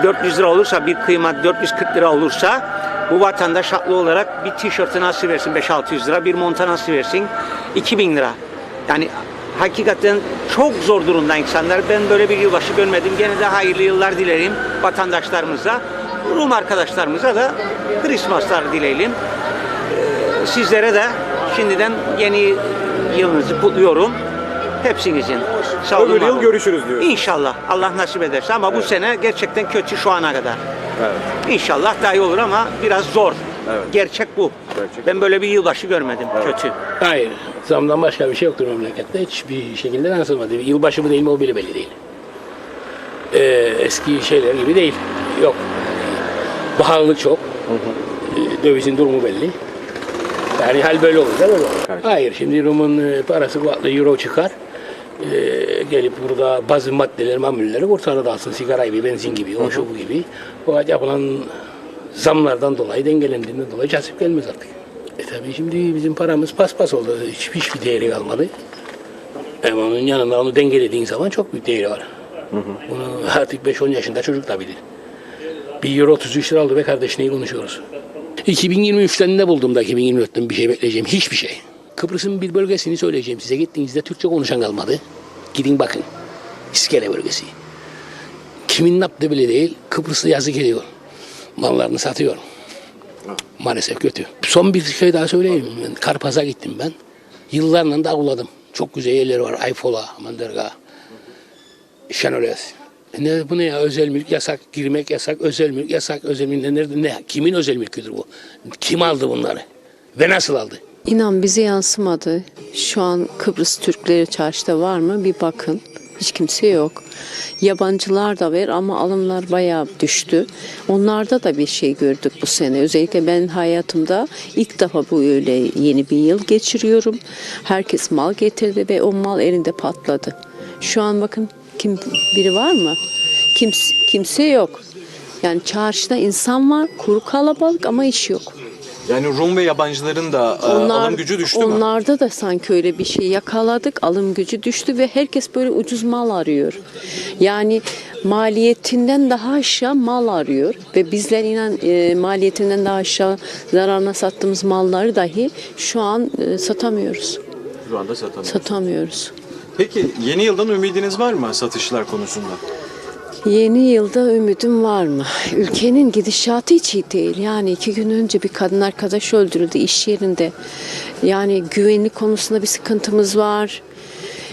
400 lira olursa, bir kıyma 440 lira olursa bu vatandaş haklı olarak bir tişörtü nasıl versin 5-600 lira, bir monta nasıl versin 2000 lira. Yani hakikaten çok zor durumda insanlar. Ben böyle bir yılbaşı görmedim. Gene de hayırlı yıllar dilerim vatandaşlarımıza. Rum arkadaşlarımıza da Christmaslar dileyelim. Sizlere de şimdiden yeni yılınızı kutluyorum. Hepsinizin. Sağ olun. Öbür yıl var olun. görüşürüz diyoruz. İnşallah. Allah nasip ederse ama bu sene gerçekten kötü şu ana kadar. İnşallah daha iyi olur ama biraz zor. Gerçek bu. Ben böyle bir yılbaşı görmedim. Kötü. Hayır. Zamdan başka bir şey yoktur memlekette. Hiçbir şekilde yansımadı. Yılbaşı mı değil mi o bile belli değil. Eski şeyler gibi değil. Yok. Pahalılık çok. Dövizin durumu belli. Yani hal böyle olur da böyle olur. Hayır. Şimdi Rum'un parası kuvvetli euro çıkar. Gelip burada bazı maddeler, mamulleri ortada da alsın. Sigara gibi, benzin gibi, o şu bu gibi. Bu yapılan zamlardan dolayı, dengelendiğinden dolayı cazip gelmez artık. Tabii şimdi bizim paramız paspas oldu. Hiçbir değeri kalmadı. Ama onun yanında onu dengelediğin zaman çok büyük değeri var. Bunu artık 5-10 yaşında çocuk da bilir. 1 euro 33 lira oldu be kardeş, neyi konuşuyoruz? 2023'ten ne buldum da 2024'ten bir şey bekleyeceğim? Hiçbir şey. Kıbrıs'ın bir bölgesini söyleyeceğim size. Gittiğinizde Türkçe konuşan kalmadı. Gidin bakın. İskele bölgesi. Kimin ne yaptığı bile değil. Kıbrıs'ta yazık ediyor. Mallarını satıyor. Maalesef kötü. Son bir şey daha söyleyeyim. Karpaz'a gittim ben. Yıllarla da avladım. Çok güzel yerleri var. Ayfola, Mandırga, Şenolez. Bu ne ya? Özel mülk yasak, girmek yasak, özel mülk yasak, özel mülk nerede? Ne? Kimin özel mülküdür bu? Kim aldı bunları? Ve nasıl aldı? İnan bize yansımadı. Şu an Kıbrıs Türkleri çarşıda var mı? Bir bakın. Hiç kimse yok. Yabancılar da var ama alımlar bayağı düştü. Onlarda da bir şey gördük bu sene. Özellikle ben hayatımda ilk defa bu öyle yeni bir yıl geçiriyorum. Herkes mal getirdi ve o mal elinde patladı. Şu an bakın biri var mı? Kimse yok. Yani çarşıda insan var, kuru kalabalık ama iş yok. Yani Rum ve yabancıların da alım gücü düştü mü? Onlarda da sanki öyle bir şey yakaladık. Alım gücü düştü ve herkes böyle ucuz mal arıyor. Yani maliyetinden daha aşağı mal arıyor. Ve bizler inan maliyetinden daha aşağı zararına sattığımız malları dahi şu an satamıyoruz. Şu anda satamıyoruz. Satamıyoruz. Peki yeni yıldan ümidiniz var mı satışlar konusunda? Yeni yılda ümidim var mı? Ülkenin gidişatı hiç iyi değil. Yani 2 gün önce bir kadın arkadaş öldürüldü iş yerinde. Yani güvenlik konusunda bir sıkıntımız var.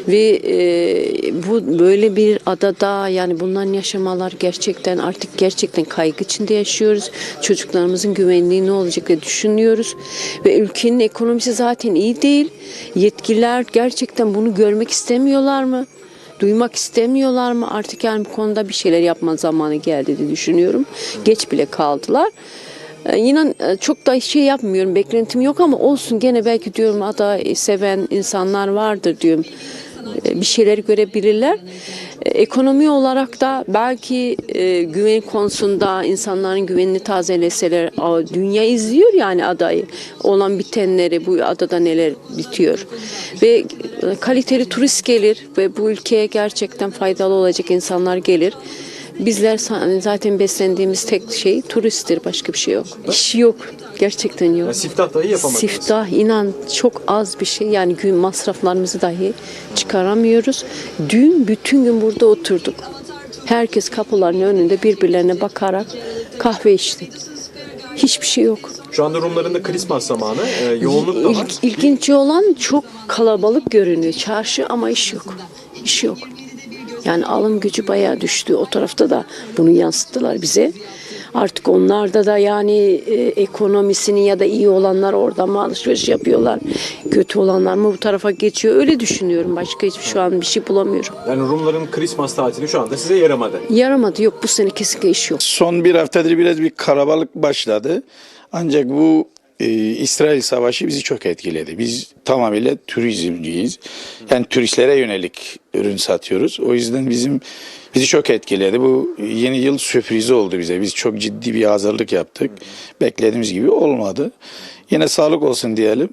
Ve bu böyle bir adada yani bunların yaşamalar gerçekten kaygı içinde yaşıyoruz. Çocuklarımızın güvenliği ne olacak diye düşünüyoruz. Ve ülkenin ekonomisi zaten iyi değil. Yetkililer gerçekten bunu görmek istemiyorlar mı? Duymak istemiyorlar mı? Artık yani bu konuda bir şeyler yapma zamanı geldi diye düşünüyorum. Geç bile kaldılar. İnan çok da şey yapmıyorum, beklentim yok ama olsun gene belki diyorum ada seven insanlar vardır diyorum. Bir şeyler görebilirler. Ekonomi olarak da belki güven konusunda insanların güvenini tazeleseler, dünya izliyor yani adayı, olan bitenleri, bu adada neler bitiyor. Ve kaliteli turist gelir ve bu ülkeye gerçekten faydalı olacak insanlar gelir. Bizler zaten beslendiğimiz tek şey turisttir, başka bir şey yok. İş yok, gerçekten yok. Yani siftah dahi yapamadınız. Siftah inan çok az bir şey, yani gün masraflarımızı dahi çıkaramıyoruz. Dün bütün gün burada oturduk. Herkes kapıların önünde birbirlerine bakarak kahve içti. Hiçbir şey yok. Şu anda Rumların da Christmas zamanı. Yoğunluk da var. İlginç olan çok kalabalık görünüyor çarşı ama iş yok. İş yok. Yani alım gücü bayağı düştü. O tarafta da bunu yansıttılar bize. Artık onlarda da yani ekonomisini ya da iyi olanlar oradan mı alışveriş yapıyorlar? Kötü olanlar mı bu tarafa geçiyor? Öyle düşünüyorum. Başka hiçbir şu an bir şey bulamıyorum. Yani Rumların Christmas tatili şu anda size yaramadı. Yaramadı. Yok bu sene kesinlikle iş yok. Son bir haftadır biraz bir kalabalık başladı. Ancak bu İsrail Savaşı bizi çok etkiledi. Biz tamamıyla turizmciyiz. Yani turistlere yönelik ürün satıyoruz. O yüzden bizi çok etkiledi. Bu yeni yıl sürprizi oldu bize. Biz çok ciddi bir hazırlık yaptık. Beklediğimiz gibi olmadı. Yine sağlık olsun diyelim.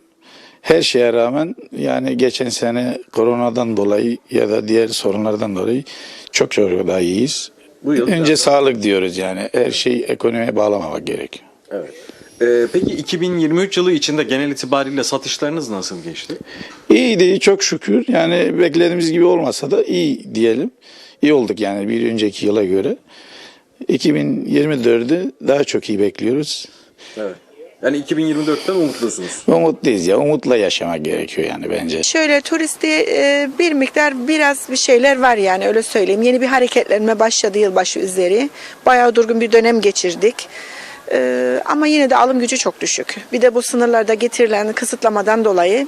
Her şeye rağmen yani geçen sene koronadan dolayı ya da diğer sorunlardan dolayı çok daha iyiyiz. Bu yıl Önce sağlık diyoruz yani. Her şeyi ekonomiye bağlamamak gerekiyor. Evet. Peki 2023 yılı içinde genel itibariyle satışlarınız nasıl geçti? İyiydi çok şükür. Yani beklediğimiz gibi olmasa da iyi diyelim. İyi olduk yani bir önceki yıla göre. 2024'ü daha çok iyi bekliyoruz. Evet. Yani 2024'ten umutlusunuz. Umutluyuz ya. Umutla yaşamak gerekiyor yani bence. Şöyle turisti bir miktar biraz bir şeyler var yani öyle söyleyeyim. Yeni bir hareketlenme başladı yılbaşı üzeri. Bayağı durgun bir dönem geçirdik. Ama yine de alım gücü çok düşük. Bir de bu sınırlarda getirilen kısıtlamadan dolayı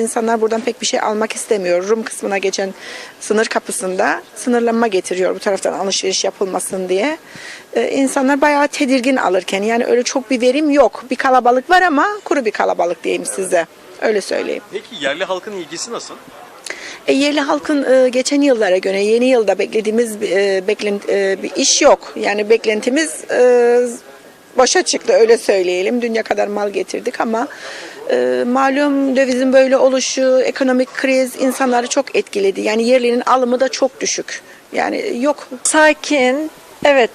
insanlar buradan pek bir şey almak istemiyor. Rum kısmına geçen sınır kapısında sınırlanma getiriyor bu taraftan alışveriş yapılmasın diye. İnsanlar bayağı tedirgin alırken yani öyle çok bir verim yok. Bir kalabalık var ama kuru bir kalabalık diyeyim size. Öyle söyleyeyim. Peki yerli halkın ilgisi nasıl? Yerli halkın geçen yıllara göre yeni yılda beklediğimiz bir iş yok. Yani beklentimiz boşa çıktı öyle söyleyelim. Dünya kadar mal getirdik ama malum dövizin böyle oluşu, ekonomik kriz insanları çok etkiledi. Yani yerlinin alımı da çok düşük. Yani yok. Sakin. Evet,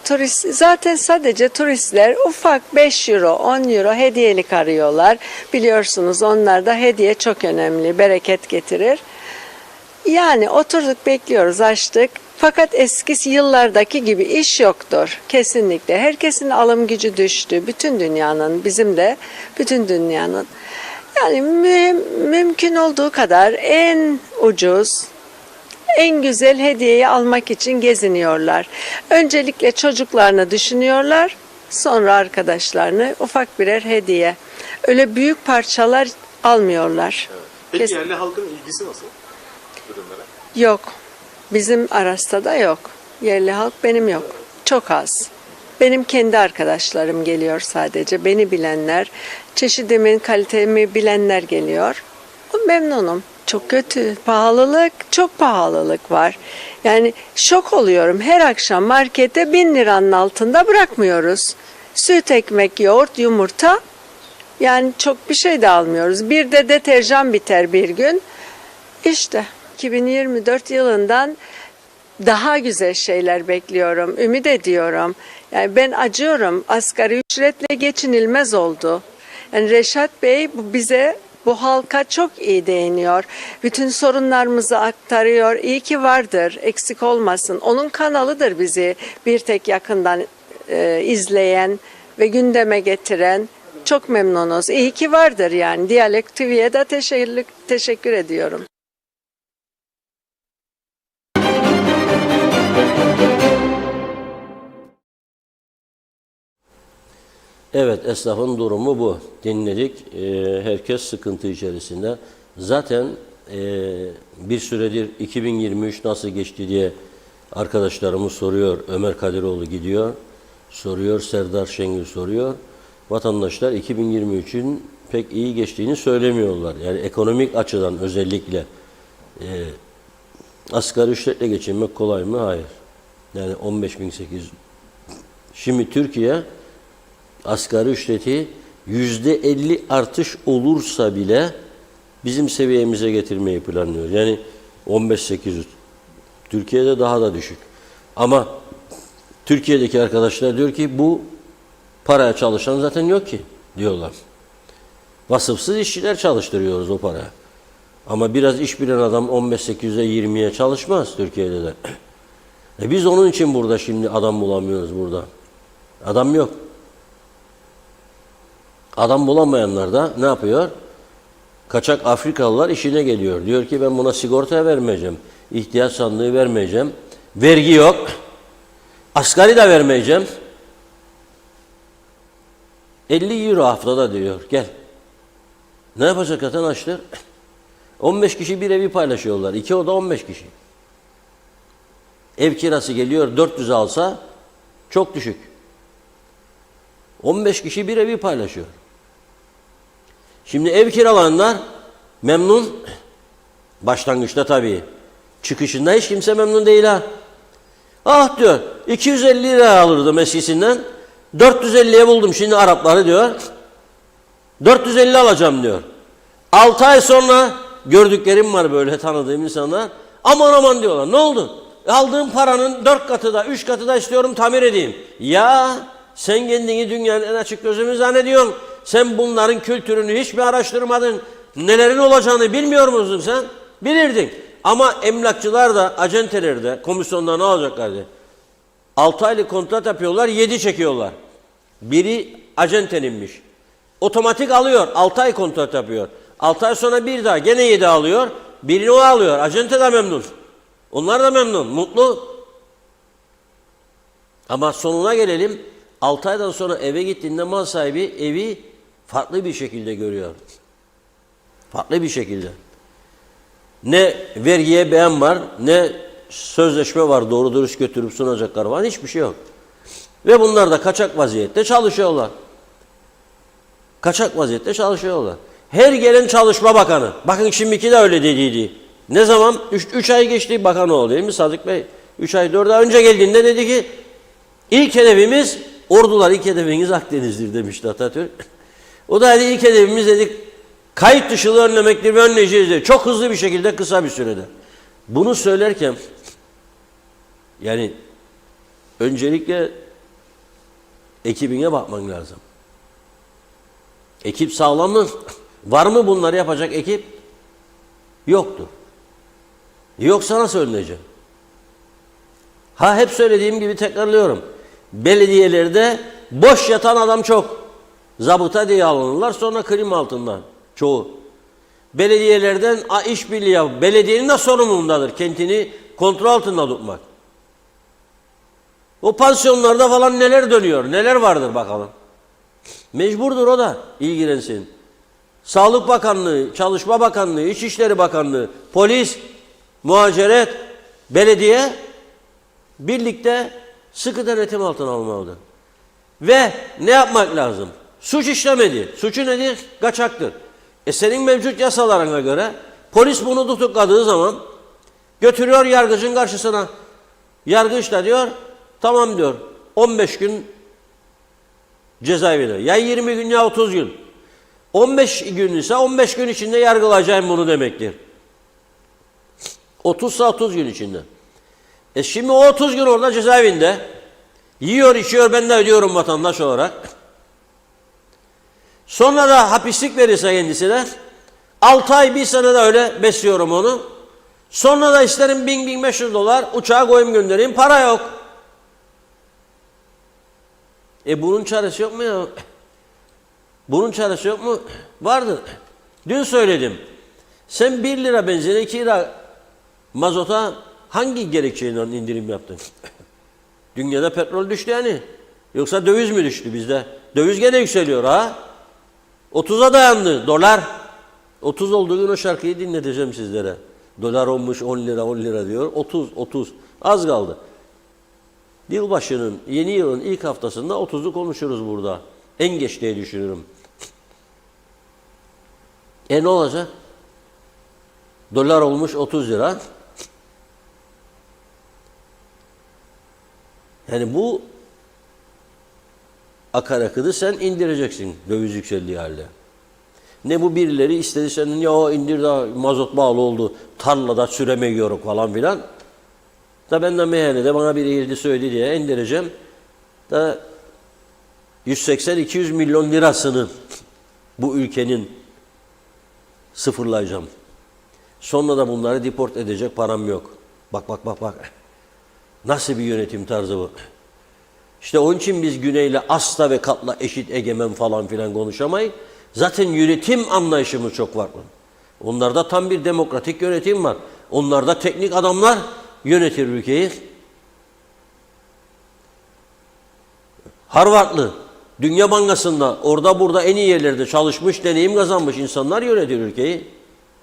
zaten sadece turistler ufak 5 euro, 10 euro hediyelik arıyorlar. Biliyorsunuz onlar da hediye çok önemli, bereket getirir. Yani oturduk bekliyoruz, açtık. Fakat eski yıllardaki gibi iş yoktur. Kesinlikle. Herkesin alım gücü düştü. Bütün dünyanın, bizim de bütün dünyanın. Yani mümkün olduğu kadar en ucuz, en güzel hediyeyi almak için geziniyorlar. Öncelikle çocuklarını düşünüyorlar, sonra arkadaşlarını ufak birer hediye. Öyle büyük parçalar almıyorlar. Peki yerli halkın ilgisi nasıl ürünlere? Yok. Bizim Aras'ta da yok. Yerli halk benim yok. Çok az. Benim kendi arkadaşlarım geliyor sadece. Beni bilenler, çeşidimin, kalitemi bilenler geliyor. Memnunum. Çok kötü. Pahalılık, çok pahalılık var. Yani şok oluyorum. Her akşam markete 1000 liranın altında bırakmıyoruz. Süt, ekmek, yoğurt, yumurta. Yani çok bir şey de almıyoruz. Bir de deterjan biter bir gün. İşte 2024 yılından daha güzel şeyler bekliyorum. Ümit ediyorum. Yani ben acıyorum. Asgari ücretle geçinilmez oldu. Yani Reşat Bey bize, bu halka çok iyi değiniyor. Bütün sorunlarımızı aktarıyor. İyi ki vardır, eksik olmasın. Onun kanalıdır bizi bir tek yakından izleyen ve gündeme getiren. Çok memnunuz. İyi ki vardır yani. Diyalog TV'ye de teşekkür ediyorum. Evet, esnafın durumu bu. Dinledik. Herkes sıkıntı içerisinde. Zaten bir süredir 2023 nasıl geçti diye arkadaşlarımız soruyor. Ömer Kadiroğlu gidiyor. Soruyor. Serdar Şengül soruyor. Vatandaşlar 2023'ün pek iyi geçtiğini söylemiyorlar. Yani ekonomik açıdan özellikle asgari ücretle geçinmek kolay mı? Hayır. Yani 15.800. Şimdi Türkiye asgari ücreti %50 artış olursa bile bizim seviyemize getirmeyi planlıyor. Yani 15.800. Türkiye'de daha da düşük. Ama Türkiye'deki arkadaşlar diyor ki bu paraya çalışan zaten yok ki diyorlar. Vasıfsız işçiler çalıştırıyoruz o paraya. Ama biraz iş bilen adam 15.800'e 20'ye çalışmaz Türkiye'de de. Biz onun için burada şimdi adam bulamıyoruz burada. Adam yok. Adam bulamayanlar da ne yapıyor? Kaçak Afrikalılar işine geliyor. Diyor ki ben buna sigorta vermeyeceğim. İhtiyaç sandığı vermeyeceğim. Vergi yok. Asgari de vermeyeceğim. 50 euro haftada diyor. Gel. Ne yapacak vatandaşlar? 15 kişi bir evi paylaşıyorlar. 2 oda 15 kişi. Ev kirası geliyor 400 alsa çok düşük. 15 kişi bir evi paylaşıyor. Şimdi ev kiralananlar memnun. Başlangıçta tabii. Çıkışında hiç kimse memnun değil ha. Ah diyor 250 lira alırdım eskisinden. 450'ye buldum şimdi Arapları diyor. 450 alacağım diyor. 6 ay sonra gördüklerim var böyle tanıdığım insanlar. Aman aman diyorlar. Ne oldu? Aldığım paranın 4 katı da 3 katı da istiyorum tamir edeyim. Ya sen kendini dünyanın en açık gözü mü zannediyorsun? Sen bunların kültürünü hiç mi araştırmadın? Nelerin olacağını bilmiyor musun sen? Bilirdin. Ama emlakçılar da, acenteler de, komisyonda ne olacaklardı? 6 aylık kontrat yapıyorlar, 7 çekiyorlar. Biri acenteninmiş. Otomatik alıyor, 6 ay kontrat yapıyor. 6 ay sonra bir daha gene 7 alıyor. Birini o alıyor. Acente de memnun. Onlar da memnun, mutlu. Ama sonuna gelelim. 6 aydan sonra eve gittiğinde mal sahibi evi farklı bir şekilde görüyor. Farklı bir şekilde. Ne vergiye beyan var, ne sözleşme var doğru dürüst götürüp sunacaklar var. Hiçbir şey yok. Ve bunlar da kaçak vaziyette çalışıyorlar. Kaçak vaziyette çalışıyorlar. Her gelen Çalışma Bakanı. Bakın şimdiki de öyle dediydi. Ne zaman? 3 ay geçti bakan oldu değil mi Sadık Bey? 3 ay 4 ay önce geldiğinde dedi ki ilk hedefimiz ordular, ilk hedefimiz Akdeniz'dir demişti Atatürk. O da dedi ilk hedefimiz dedik kayıt dışılığı önlemektir ve önleyeceğiz dedi. Çok hızlı bir şekilde kısa bir sürede. Bunu söylerken yani öncelikle ekibine bakman lazım. Ekip sağlam mı? Var mı bunları yapacak ekip? Yoktur. Yoksa nasıl önleyecek? Ha hep söylediğim gibi tekrarlıyorum. Belediyelerde boş yatan adam çok. Zabıta diye alınırlar sonra krim altından çoğu. Belediyelerden işbirliği yap. Belediyenin de sorumluluğundadır kentini kontrol altında tutmak. O pansiyonlarda falan neler dönüyor, neler vardır bakalım. Mecburdur o da ilgilensin. Sağlık Bakanlığı, Çalışma Bakanlığı, İçişleri Bakanlığı, polis, muhaceret, belediye birlikte sıkı denetim altına almalıdır. Ve ne yapmak lazım? Suç işlemedi. Suçu nedir? Kaçaktır. Senin mevcut yasalarına göre polis bunu tutukladığı zaman götürüyor yargıcın karşısına. Yargıç da diyor, tamam diyor, 15 gün cezaevine. Ya 20 gün ya 30 gün. 15 gün ise 15 gün içinde yargılayacağım bunu demektir. 30 ise 30 gün içinde. Şimdi o 30 gün orada cezaevinde yiyor içiyor ben de ödüyorum vatandaş olarak. Sonra da hapislik verirse kendisine 6 ay 1 sene de öyle besliyorum onu. Sonra da isterim 1000-1500 dolar uçağa koyayım göndereyim para yok. Bunun çaresi yok mu ya? Bunun çaresi yok mu? Vardır. Dün söyledim. Sen 1 lira benzine 2 lira mazota hangi gerekçeyle indirim yaptın? Dünyada petrol düştü yani. Yoksa döviz mi düştü bizde? Döviz gene yükseliyor ha. 30'a dayandı dolar. 30 olduğu gün o şarkıyı dinleteceğim sizlere. Dolar olmuş 10 lira 10 lira diyor. 30 az kaldı. Yılbaşının yeni yılın ilk haftasında 30'u konuşuruz burada. En geç diye düşünüyorum. Ne olacak? Dolar olmuş 30 lira. Yani bu akaryakıtı sen indireceksin döviz yükseldiği halde. Ne bu birileri istedi senin ya indir daha mazot bağlı oldu tarlada süremiyor falan filan. Da benden meyhanede bana biri girdi söyledi diye indireceğim. Da 180-200 milyon lirasını bu ülkenin sıfırlayacağım. Sonra da bunları deport edecek param yok. Bak. Nasıl bir yönetim tarzı bu? İşte onun için biz güneyle asla ve katla eşit egemen falan filan konuşamayız. Zaten yönetim anlayışımız çok farklı. Onlarda tam bir demokratik yönetim var. Onlarda teknik adamlar yönetir ülkeyi. Harvardlı, Dünya Bankası'nda orada burada en iyi yerlerde çalışmış, deneyim kazanmış insanlar yönetir ülkeyi.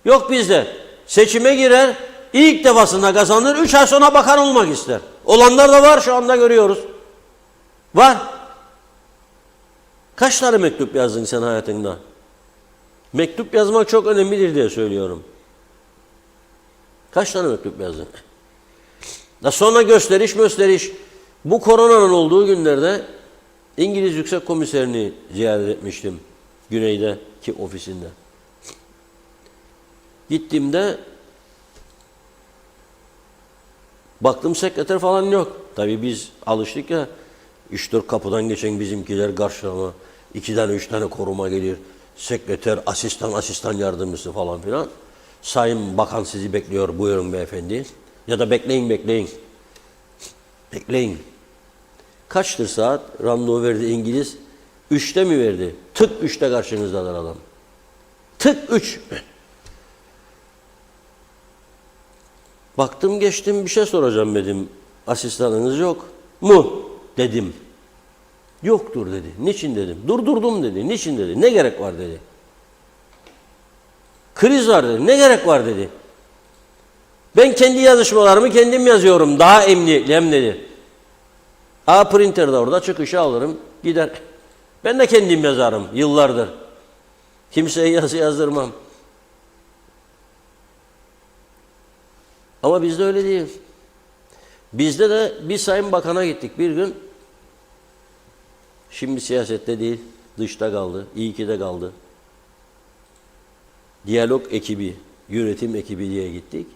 Yok bizde. Seçime girer, ilk defasında kazanır, 3 ay sonra bakan olmak ister. Olanlar da var, şu anda görüyoruz. Var. Kaç tane mektup yazdın sen hayatında? Mektup yazmak çok önemlidir diye söylüyorum. Kaç tane mektup yazdın? Sonra gösteriş. Bu koronanın olduğu günlerde İngiliz Yüksek Komiserini ziyaret etmiştim. Güney'deki ofisinde. Gittiğimde baktım sekreter falan yok. Tabii biz alıştık ya, 3-4 kapıdan geçen bizimkiler karşılama, 2 tane 3 tane koruma gelir. Sekreter, asistan yardımcısı falan filan. Sayın Bakan sizi bekliyor, buyurun beyefendi. Ya da bekleyin. Bekleyin. Kaçtır saat? Randevu verdi İngiliz. 3'te mi verdi? Tık 3'te karşınızdadır adam. Tık 3. Baktım geçtim, bir şey soracağım dedim. Asistanınız yok mu? Dedim. Yoktur dedi. Niçin dedim. Durdurdum dedi. Niçin dedi. Ne gerek var dedi. Kriz var dedi. Ne gerek var dedi. Ben kendi yazışmalarımı kendim yazıyorum. Daha emniyetli hem dedi. Printer'da orada çıkışı alırım. Gider. Ben de kendim yazarım yıllardır. Kimseye yazı yazdırmam. Ama bizde öyle değil. Bizde de bir Sayın Bakan'a gittik bir gün. Şimdi siyasette değil, dışta kaldı. İyi ki de kaldı. Diyalog ekibi, yönetim ekibi diye gittik.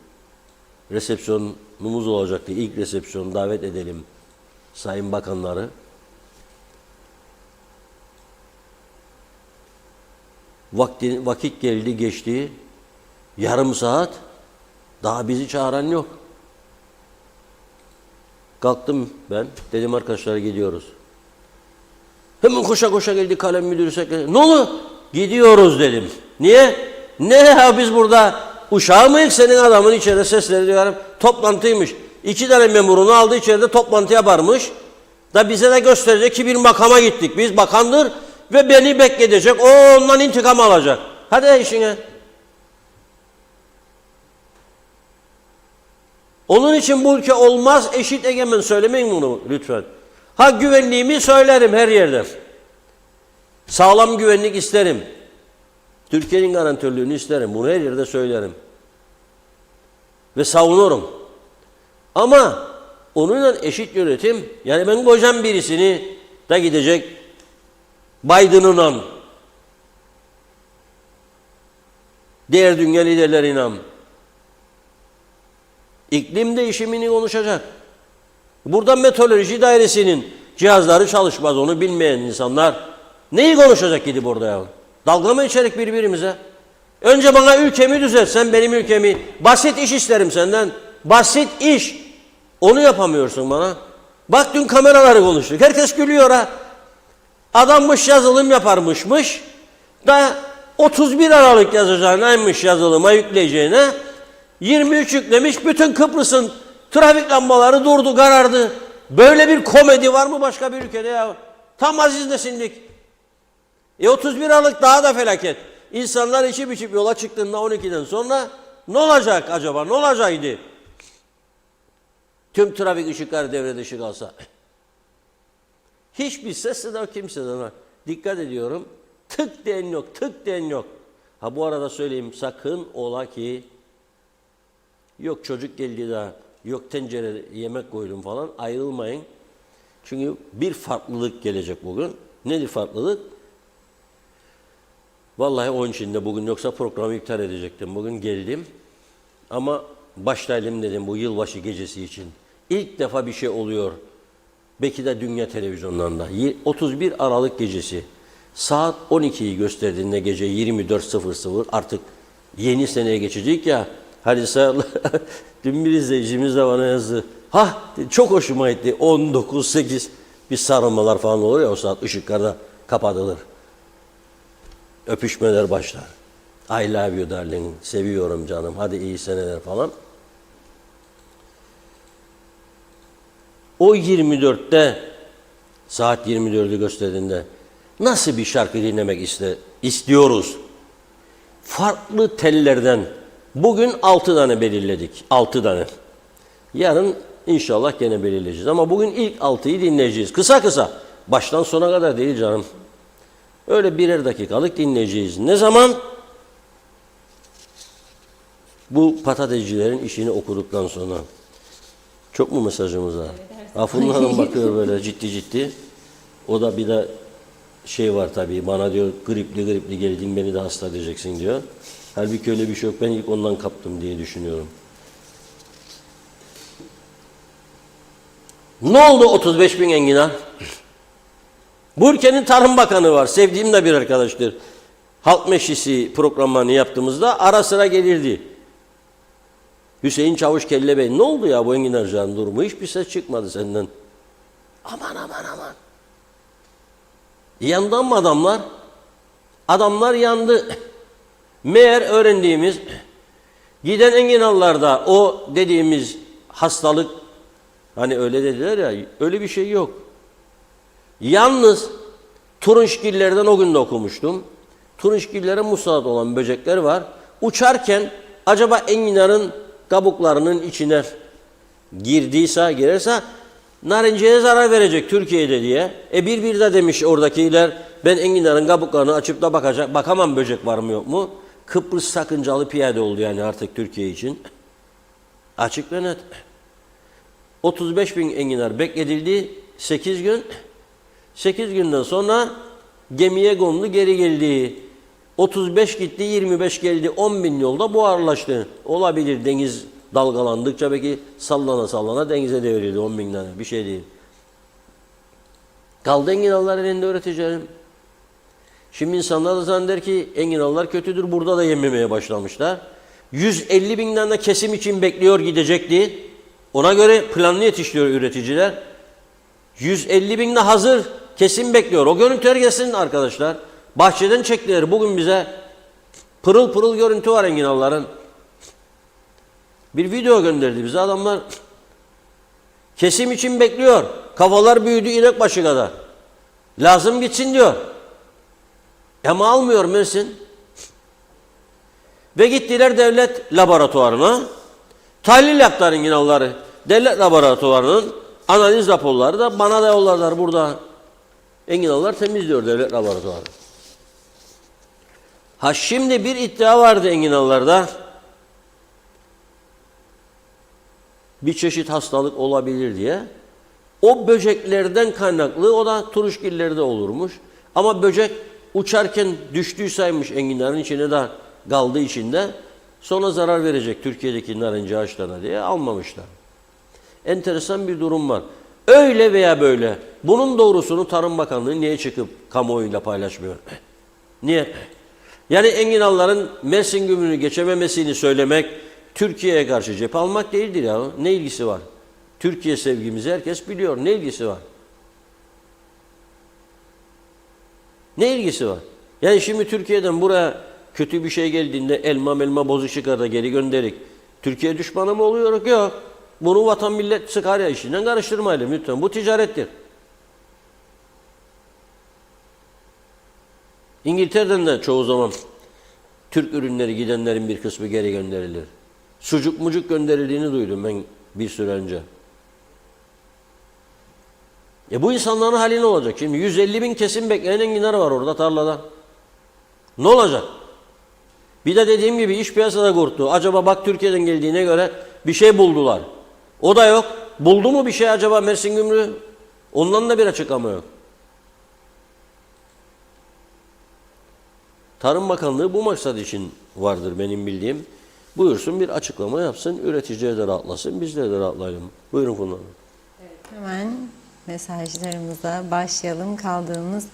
Resepsiyonumuz olacaktı. İlk resepsiyon davet edelim Sayın Bakanları. Vakit geldi geçti. Yarım saat daha bizi çağıran yok. Kalktım ben. Dedim arkadaşlar gidiyoruz. Hemen koşa geldi kalem müdürü sekreter. Ne olur? Gidiyoruz dedim. Niye? Ne ya biz burada uşağı mıyız senin adamın içeride sesleri duyarım. Toplantıymış. 2 tane memurunu aldı içeride toplantı yaparmış. Da bize de gösterecek ki bir makama gittik. Biz bakandır ve beni bekleyecek. O ondan intikam alacak. Hadi işine. Onun için bu ülke olmaz, eşit egemen, söylemeyin bunu lütfen. Güvenliğimi söylerim her yerde. Sağlam güvenlik isterim. Türkiye'nin garantörlüğünü isterim. Bunu her yerde söylerim. Ve savunurum. Ama onunla eşit yönetim, yani ben koyacağım birisini da gidecek Biden'ınla, diğer dünya liderleriyle iklim değişimini konuşacak. Burada meteoroloji dairesinin cihazları çalışmaz, onu bilmeyen insanlar neyi konuşacak gidip orada ya? Dalga mı içerik birbirimize? Önce bana ülkemi düzelt, sen benim ülkemi. Basit iş isterim senden. Basit iş. Onu yapamıyorsun bana. Bak dün kameraları konuştuk. Herkes gülüyor ha. Adammış yazılım yaparmışmış. Da 31 Aralık yazacağınaymış yazılıma yükleyeceğine. 23 yüklemiş, bütün Kıbrıs'ın trafik lambaları durdu, karardı. Böyle bir komedi var mı başka bir ülkede ya? Tam Aziz Nesinlik. 31 Aralık daha da felaket. İnsanlar içip yola çıktığında 12'den sonra ne olacak acaba? Ne olacaktı? Tüm trafik ışıkları devre dışı kalsa. Hiçbir ses de kimseden var. Dikkat ediyorum. Tık diyen yok, tık diyen yok. Bu arada söyleyeyim, sakın ola ki yok çocuk geldi daha, yok tencerede yemek koydum falan, ayrılmayın. Çünkü bir farklılık gelecek bugün. Nedir farklılık? Vallahi onun için de bugün, yoksa programı iptal edecektim. Bugün geldim ama başlayalım dedim bu yılbaşı gecesi için. İlk defa bir şey oluyor. Belki de dünya televizyonlarında. 31 Aralık gecesi saat 12'yi gösterdiğinde gece 24.00 artık yeni seneye geçecek ya. Hadi sayalım. Dün bir izleyicimiz de bana yazdı. Çok hoşuma gitti. 19.8. Bir sarılmalar falan olur ya, o saat ışıklarda kapatılır. Öpüşmeler başlar. I love you darling, seviyorum canım, hadi iyi seneler falan. O 24'te, saat 24'ü gösterdiğinde nasıl bir şarkı dinlemek istiyoruz? Farklı tellerden bugün 6 tane belirledik. 6 tane. Yarın inşallah gene belirleyeceğiz. Ama bugün ilk 6'yı dinleyeceğiz. Kısa kısa. Baştan sona kadar değil canım. Öyle birer dakikalık dinleyeceğiz. Ne zaman? Bu patatescilerin işini okuduktan sonra. Çok mu mesajımız var? Afun Hanım bakıyor böyle ciddi ciddi. O da bir de şey var tabii, bana diyor gripli geldin, beni de hasta edeceksin diyor. Halbuki öyle bir şey yok. Ben ilk ondan kaptım diye düşünüyorum. Ne oldu 35 bin enginar? Bu ülkenin Tarım Bakanı var. Sevdiğim de bir arkadaştır. Halk Meclisi programlarını yaptığımızda ara sıra gelirdi. Hüseyin Çavuş Kelle Bey, ne oldu ya bu enginarcının durumu? Hiçbir ses çıkmadı senden. Aman. Yandan mı adamlar? Adamlar yandı. Meğer öğrendiğimiz, giden enginarlarda o dediğimiz hastalık, hani öyle dediler ya, öyle bir şey yok. Yalnız turunçgillerden o gün de okumuştum. Turunçgillere musallat olan böcekler var. Uçarken acaba enginarın kabuklarının içine girerse narinceye zarar verecek Türkiye'de diye. Bir de demiş oradakiler, ben enginarın kabuklarını açıp da bakamam böcek var mı yok mu. Kıbrıs sakıncalı piyade oldu yani artık Türkiye için. Açık ve net. 35 bin enginar bekledildi 8 gün. 8 günden sonra gemiye kondu, geri geldi. 35 gitti, 25 geldi, 10 bin yolda buharlaştı. Olabilir, deniz dalgalandıkça belki sallana denize devrildi 10 bin tane, bir şey değil. Kaldı enginarlar elinde öğreteceğim. Şimdi insanlar da zanneder ki enginarlar kötüdür, burada da yememeye başlamışlar. 150 bin tane kesim için bekliyor, gidecekti. Ona göre planlı yetiştiriyor üreticiler. 150 bin de hazır kesim bekliyor. O görüntüler gelsin arkadaşlar. Bahçeden çektiler bugün bize. Pırıl pırıl görüntü var enginarların. Bir video gönderdi bize adamlar. Kesim için bekliyor. Kafalar büyüdü inek başı kadar. Lazım gitsin diyor. Ama almıyor Mersin. Ve gittiler devlet laboratuvarına. Tahlil yaptılar enginarları. Devlet laboratuvarının analiz raporları da bana da yollarlar burada. Enginarlar temiz diyor devlet laboratuvarı. Ha şimdi bir iddia vardı enginarlarda. Bir çeşit hastalık olabilir diye. O böceklerden kaynaklı, o da turuşgillerde olurmuş. Ama böcek uçarken düştüyseymiş enginarın içine de kaldı içinde. Sonra zarar verecek Türkiye'deki narinci ağaçlarına diye almamışlar. Enteresan bir durum var. Öyle veya böyle. Bunun doğrusunu Tarım Bakanlığı niye çıkıp kamuoyuyla paylaşmıyor? Niye? Yani enginarların Mersin gümrüğünü geçememesini söylemek Türkiye'ye karşı cephe almak değildir ya. Ne ilgisi var? Türkiye sevgimizi herkes biliyor. Ne ilgisi var? Ne ilgisi var? Yani şimdi Türkiye'den buraya kötü bir şey geldiğinde elma bozuk çıkar da geri gönderik. Türkiye düşmanı mı oluyor? Yok. Bunu vatan millet Sakarya işinden karıştırmayalım lütfen. Bu ticarettir. İngiltere'den de çoğu zaman Türk ürünleri gidenlerin bir kısmı geri gönderilir. Sucuk mucuk gönderildiğini duydum ben bir süre önce. Bu insanların hali ne olacak? Şimdi 150 bin kesim bekleyen enginar var orada tarlada. Ne olacak? Bir de dediğim gibi iş piyasada kurttu. Acaba bak Türkiye'den geldiğine göre bir şey buldular. O da yok. Buldu mu bir şey acaba Mersin Gümrüğü? Ondan da bir açıklama yok. Tarım Bakanlığı bu maksat için vardır benim bildiğim. Buyursun bir açıklama yapsın, üreticiye de rahatlasın, bizler de rahatlayalım. Buyurun Funda Hanım. Evet, hemen mesajlarımıza başlayalım kaldığımız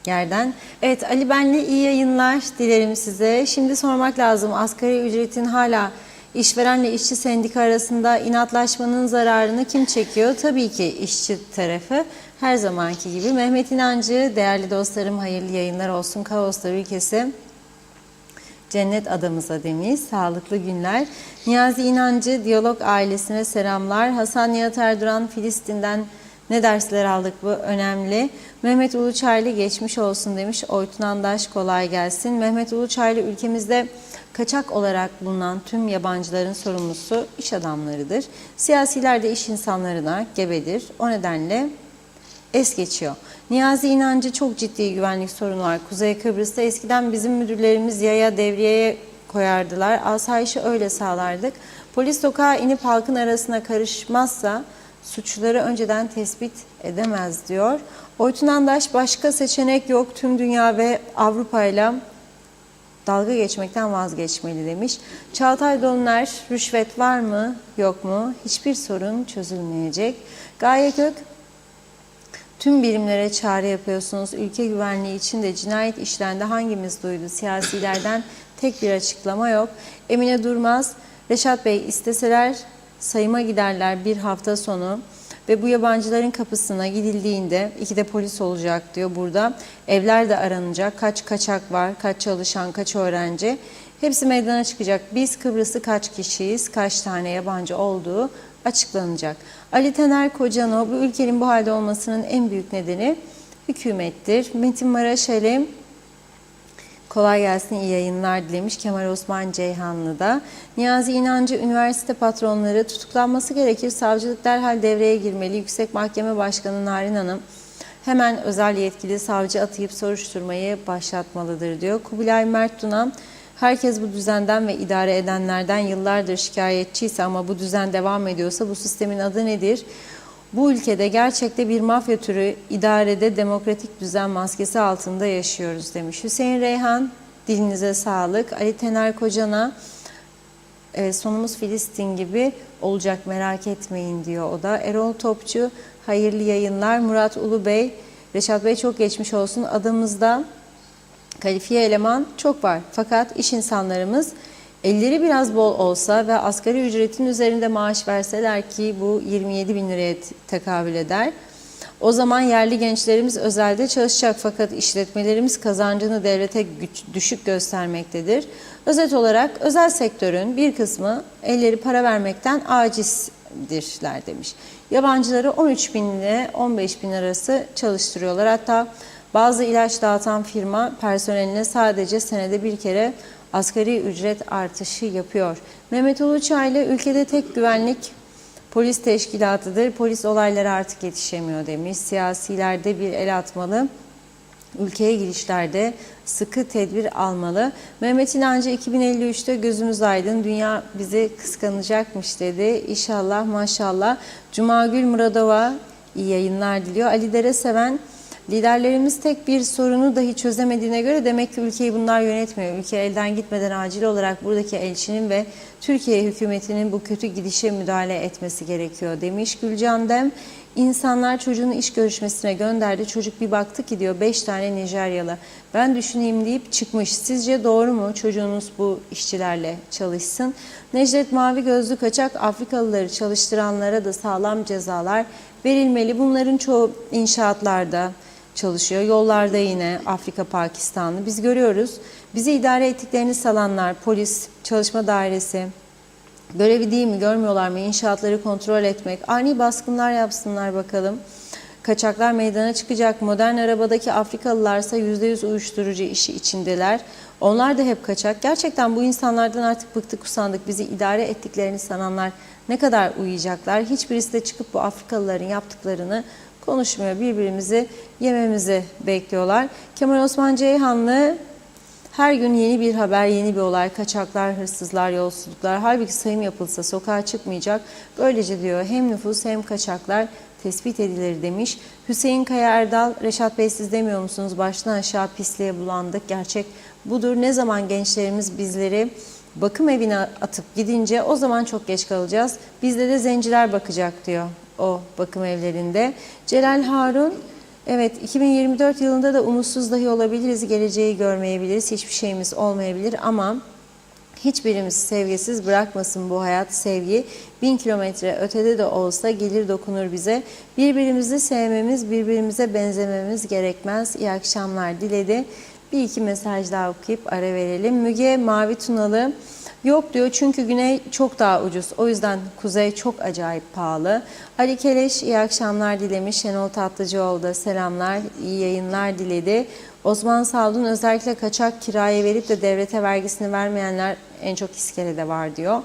yerden. Evet, Ali Benli iyi yayınlar dilerim size. Şimdi sormak lazım, asgari ücretin hala işverenle işçi sendika arasında inatlaşmanın zararını kim çekiyor? Tabii ki işçi tarafı. Her zamanki gibi Mehmet İnancı, değerli dostlarım hayırlı yayınlar olsun. Kaoslar ülkesi cennet adamıza demiş. Sağlıklı günler. Niyazi İnancı, Diyalog ailesine selamlar. Hasan Nihat Erduran, Filistin'den ne dersler aldık bu önemli. Mehmet Uluçaylı geçmiş olsun demiş. Oytun Andaş kolay gelsin. Mehmet Uluçaylı ülkemizde kaçak olarak bulunan tüm yabancıların sorumlusu iş adamlarıdır. Siyasiler de iş insanlarına gebedir. O nedenle es geçiyor. Niyazi İnancı çok ciddi güvenlik sorunu var. Kuzey Kıbrıs'ta eskiden bizim müdürlerimiz yaya devriyeye koyardılar. Asayişi öyle sağlardık. Polis sokağa inip halkın arasına karışmazsa suçluları önceden tespit edemez diyor. Oytun Andaş başka seçenek yok. Tüm dünya ve Avrupa'yla dalga geçmekten vazgeçmeli demiş. Çağatay Dolunay, rüşvet var mı yok mu? Hiçbir sorun çözülmeyecek. Gaye Gök, tüm birimlere çağrı yapıyorsunuz. Ülke güvenliği için de cinayet işlendi. Hangimiz duydu? Siyasilerden tek bir açıklama yok. Emine Durmaz, Reşat Bey isteseler sayıma giderler bir hafta sonu ve bu yabancıların kapısına gidildiğinde 2'de polis olacak diyor burada. Evler de aranacak. Kaç kaçak var, kaç çalışan, kaç öğrenci. Hepsi meydana çıkacak. Biz Kıbrıs'ı kaç kişiyiz, kaç tane yabancı olduğu açıklanacak. Ali Tener Kocano, bu ülkenin bu halde olmasının en büyük nedeni hükümettir. Metin Maraşeli, kolay gelsin, iyi yayınlar dilemiş. Kemal Osman Ceyhanlı'da. Niyazi İnancı, üniversite patronları tutuklanması gerekir. Savcılık derhal devreye girmeli. Yüksek Mahkeme Başkanı Narin Hanım hemen özel yetkili savcı atayıp soruşturmayı başlatmalıdır diyor. Kubilay Mert Dunan, herkes bu düzenden ve idare edenlerden yıllardır şikayetçiyse ama bu düzen devam ediyorsa bu sistemin adı nedir? Bu ülkede gerçekte bir mafya türü idarede demokratik düzen maskesi altında yaşıyoruz demiş. Hüseyin Reyhan, dilinize sağlık. Ali Tener Kocan'a sonumuz Filistin gibi olacak merak etmeyin diyor o da. Erol Topçu, hayırlı yayınlar. Murat Ulubey, Reşat Bey çok geçmiş olsun. Adımızda kalifiye eleman çok var. Fakat iş insanlarımız elleri biraz bol olsa ve asgari ücretin üzerinde maaş verseler ki bu 27 bin liraya tekabül eder. O zaman yerli gençlerimiz özelde çalışacak fakat işletmelerimiz kazancını devlete düşük göstermektedir. Özet olarak özel sektörün bir kısmı elleri para vermekten acizdirler demiş. Yabancıları 13 bin ile 15 bin arası çalıştırıyorlar. Hatta bazı ilaç dağıtan firma personeline sadece senede bir kere asgari ücret artışı yapıyor. Mehmet Uluçaylı, ülkede tek güvenlik polis teşkilatıdır. Polis olaylara artık yetişemiyor demiş. Siyasiler de bir el atmalı. Ülkeye girişlerde sıkı tedbir almalı. Mehmet İnancı 2053'te gözümüz aydın, dünya bizi kıskanacakmış dedi. İnşallah, maşallah. Cumagül Muradova iyi yayınlar diliyor. Ali Dere Seven, liderlerimiz tek bir sorunu dahi çözemediğine göre demek ki ülkeyi bunlar yönetmiyor. Ülke elden gitmeden acil olarak buradaki elçinin ve Türkiye hükümetinin bu kötü gidişe müdahale etmesi gerekiyor demiş. Gülcan Dem, insanlar çocuğunu iş görüşmesine gönderdi. Çocuk bir baktı ki diyor 5 tane Nijeryalı. Ben düşüneyim deyip çıkmış. Sizce doğru mu? Çocuğunuz bu işçilerle çalışsın. Necdet Mavi Gözlü Kaçak, Afrikalıları çalıştıranlara da sağlam cezalar verilmeli. Bunların çoğu inşaatlarda çalışıyor. Yollarda yine Afrika, Pakistanlı. Biz görüyoruz. Bizi idare ettiklerini salanlar, polis, çalışma dairesi, görevi değil mi, görmüyorlar mı? İnşaatları kontrol etmek, ani baskınlar yapsınlar bakalım. Kaçaklar meydana çıkacak. Modern arabadaki Afrikalılarsa %100 uyuşturucu işi içindeler. Onlar da hep kaçak. Gerçekten bu insanlardan artık bıktık usandık. Bizi idare ettiklerini sananlar ne kadar uyuyacaklar? Hiçbirisi de çıkıp bu Afrikalıların yaptıklarını konuşmuyor. Birbirimizi yememizi bekliyorlar. Kemal Osman Ceyhanlı, her gün yeni bir haber, yeni bir olay. Kaçaklar, hırsızlar, yolsuzluklar. Halbuki sayım yapılsa sokağa çıkmayacak. Böylece diyor hem nüfus hem kaçaklar tespit edilir demiş. Hüseyin Kaya Erdal, Reşat Bey siz demiyor musunuz? Baştan aşağı pisliğe bulandık. Gerçek budur. Ne zaman gençlerimiz bizleri bakım evine atıp gidince o zaman çok geç kalacağız. Bizde de zenciler bakacak diyor o bakım evlerinde. Celal Harun, evet 2024 yılında da umutsuz dahi olabiliriz. Geleceği görmeyebiliriz. Hiçbir şeyimiz olmayabilir ama Hiçbirimizi sevgisiz bırakmasın bu hayat, sevgi 1000 kilometre ötede de olsa gelir dokunur bize. Birbirimizi sevmemiz, birbirimize benzememiz gerekmez. İyi akşamlar diledi. Bir iki mesaj daha okuyup ara verelim. Müge Mavi Tunalı yok diyor çünkü güney çok daha ucuz. O yüzden kuzey çok acayip pahalı. Ali Keleş iyi akşamlar dilemiş. Şenol Tatlıcıoğlu da selamlar, iyi yayınlar diledi. Osman Saldun özellikle kaçak kiraya verip de devlete vergisini vermeyenler en çok iskelede var diyor.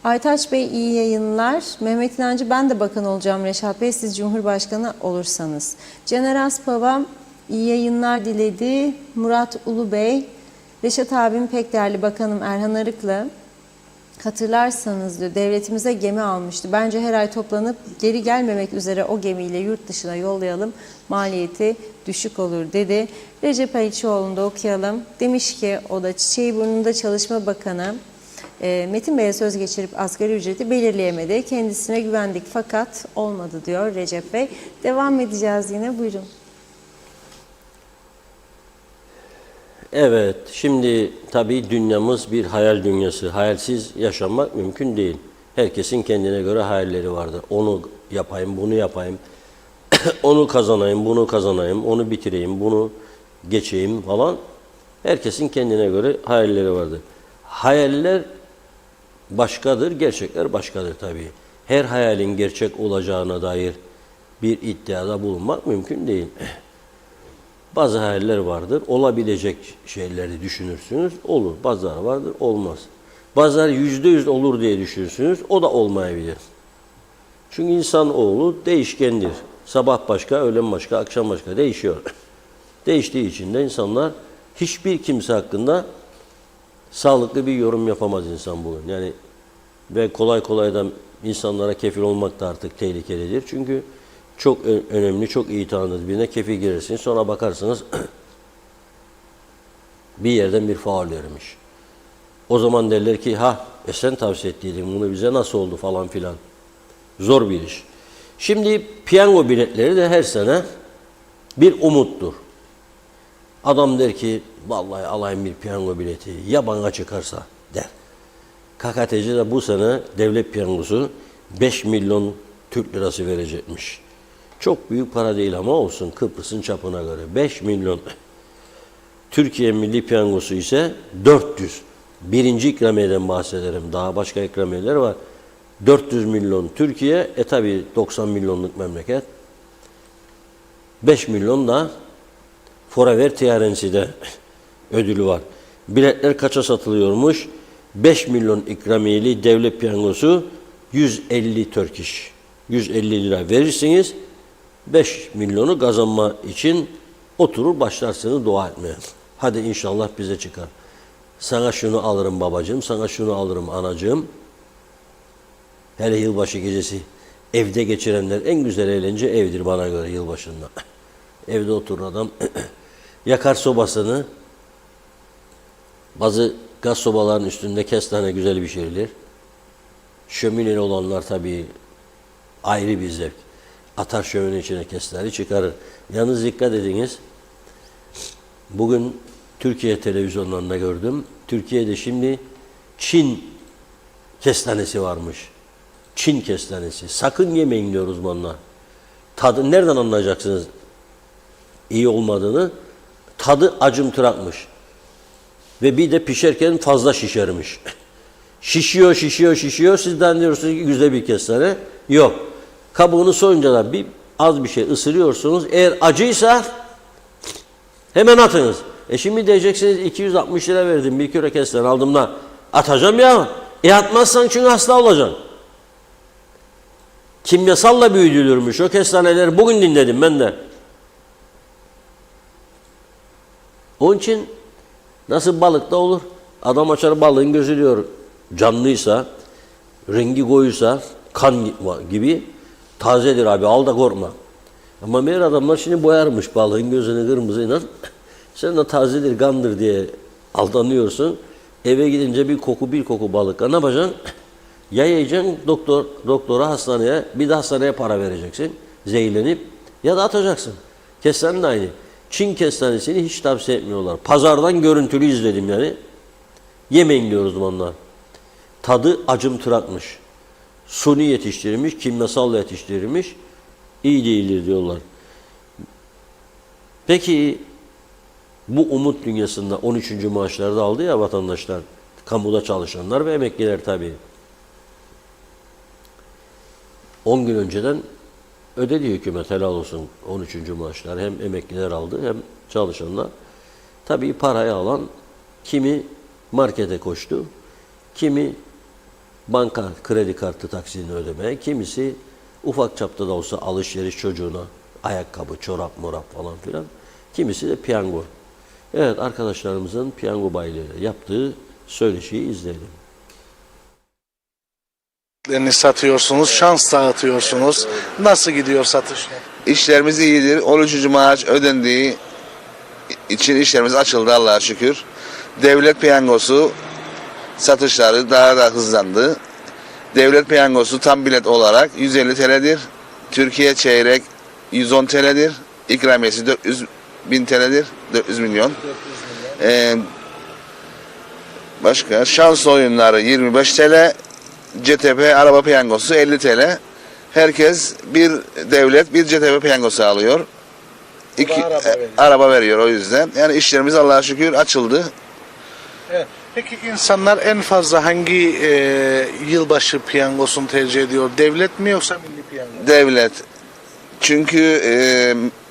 Aytaç Bey iyi yayınlar. Mehmet İnancı ben de bakan olacağım Reşat Bey siz Cumhurbaşkanı olursanız. Caner Aspava iyi yayınlar diledi. Murat Ulu Bey, Reşat abim pek değerli bakanım Erhan Arıklı. Hatırlarsanız diyor devletimize gemi almıştı. Bence her ay toplanıp geri gelmemek üzere o gemiyle yurt dışına yollayalım. Maliyeti düşük olur dedi. Recep Ayçoğlu'nu da okuyalım. Demiş ki o da Çiçeğiburnu'nda Çalışma Bakanı Metin Bey'e söz geçirip asgari ücreti belirleyemedi. Kendisine güvendik fakat olmadı diyor Recep Bey. Devam edeceğiz yine buyurun. Evet, şimdi tabii dünyamız bir hayal dünyası. Hayalsiz yaşamak mümkün değil. Herkesin kendine göre hayalleri vardır. Onu yapayım, bunu yapayım, onu kazanayım, bunu kazanayım, onu bitireyim, bunu geçeyim falan. Herkesin kendine göre hayalleri vardır. Hayaller başkadır, gerçekler başkadır tabii. Her hayalin gerçek olacağına dair bir iddiada bulunmak mümkün değil. Bazı hayaller vardır, olabilecek şeyleri düşünürsünüz, olur. Bazıları vardır, olmaz. Bazıları %100 olur diye düşünürsünüz, o da olmayabilir. Çünkü insanoğlu değişkendir. Sabah başka, öğlen başka, akşam başka değişiyor. Değiştiği için de insanlar hiçbir kimse hakkında sağlıklı bir yorum yapamaz insan bugün. Yani ve kolay kolay da insanlara kefil olmak da artık tehlikelidir. Çünkü çok önemli, çok iyi tanıdığınız birine kefil girirsiniz. Sonra bakarsınız bir yerden bir faul vermiş. O zaman derler ki sen tavsiye ettiydin bunu bize nasıl oldu falan filan. Zor bir iş. Şimdi piyango biletleri de her sene bir umuttur. Adam der ki vallahi alayım bir piyango bileti ya bana çıkarsa der. KKTC de bu sene devlet piyangosu 5 milyon Türk lirası verecekmiş. Çok büyük para değil ama olsun Kıbrıs'ın çapına göre 5 milyon. Türkiye Milli Piyangosu ise 400. Birinci ikramiyeden bahsederim. Daha başka ikramiyeler var. 400 milyon Türkiye, tabi 90 milyonluk memleket. 5 milyon da Forever TRNC'de ödülü var. Biletler kaça satılıyormuş? 5 milyon ikramiyeli devlet piyangosu 150 Turkish. 150 lira verirsiniz. 5 milyonu kazanma için oturur başlarsınız dua etmeye. Hadi inşallah bize çıkar. Sana şunu alırım babacığım, sana şunu alırım anacığım. Hele yılbaşı gecesi evde geçirenler en güzel eğlence evdir bana göre yılbaşında. Evde oturur adam, yakar sobasını, bazı gaz sobaların üstünde kestane güzel pişirilir. Şömineli olanlar tabii ayrı bir zevk. Atar şömine içine kestane çıkarır. Yalnız dikkat ediniz, bugün Türkiye televizyonlarında gördüm. Türkiye'de şimdi Çin kestanesi varmış. Çin kestanesi. Sakın yemeyin diyor uzmanlar. Tadı nereden anlayacaksınız iyi olmadığını? Tadı acımtırakmış. Ve bir de pişerken fazla şişermiş. Şişiyor, şişiyor, şişiyor. Sizden diyorsunuz ki güzel bir kestane. Yok. Kabuğunu soyunca da az bir şey ısırıyorsunuz. Eğer acıysa hemen atınız. Şimdi diyeceksiniz 260 lira verdim bir kilo kestane aldım da atacağım ya. Atmazsan çünkü hasta olacaksın. Kimyasalla büyütülürmüş o kestaneleri bugün dinledim ben de. Onun için nasıl balıkta olur? Adam açar balığın gözü diyor canlıysa, rengi koyuysa, kan gibi tazedir abi al da korkma. Ama meğer adamlar şimdi boyarmış balığın gözünü kırmızıyla. Sen de tazedir, kandır diye aldanıyorsun. Eve gidince bir koku balık. Ne yapacaksın? Ya yiyeceksin doktora, hastaneye, bir de hastaneye para vereceksin. Zehirlenip ya da atacaksın. Kestane de aynı. Çin kestanesini hiç tavsiye etmiyorlar. Pazardan görüntülü izledim yani. Yemeyin diyor uzmanlar. Tadı acımtırakmış. Suni yetiştirilmiş, kimyasalla yetiştirilmiş. İyi değildir diyorlar. Peki bu umut dünyasında 13. maaşları da aldı ya vatandaşlar, kamuda çalışanlar ve emekliler tabii. 10 gün önceden ödedi hükümet, helal olsun 13. maaşlar. Hem emekliler aldı hem çalışanlar. Tabii parayı alan kimi markete koştu, kimi banka kredi kartı taksidini ödemeye, kimisi ufak çapta da olsa alışveriş çocuğuna, ayakkabı, çorap, morap falan filan. Kimisi de piyango. Evet, arkadaşlarımızın piyango bayileri yaptığı söyleşiyi izleyelim. Satıyorsunuz, şans dağıtıyorsunuz. Nasıl gidiyor satış? İşlerimiz iyidir. 13. maaş ödendiği için işlerimiz açıldı Allah'a şükür. Devlet piyangosu satışları daha da hızlandı. Devlet piyangosu tam bilet olarak 150 TL'dir. Türkiye çeyrek 110 TL'dir. İkramiyesi 400 bin TL'dir. 400 milyon. Başka şans oyunları 25 TL. CTP araba piyangosu 50 TL. Herkes bir devlet bir CTP piyangosu alıyor. Araba veriyor o yüzden. Yani işlerimiz Allah'a şükür açıldı. Evet. Peki insanlar en fazla hangi yılbaşı piyangosunu tercih ediyor? Devlet mi yoksa milli piyango? Devlet. Çünkü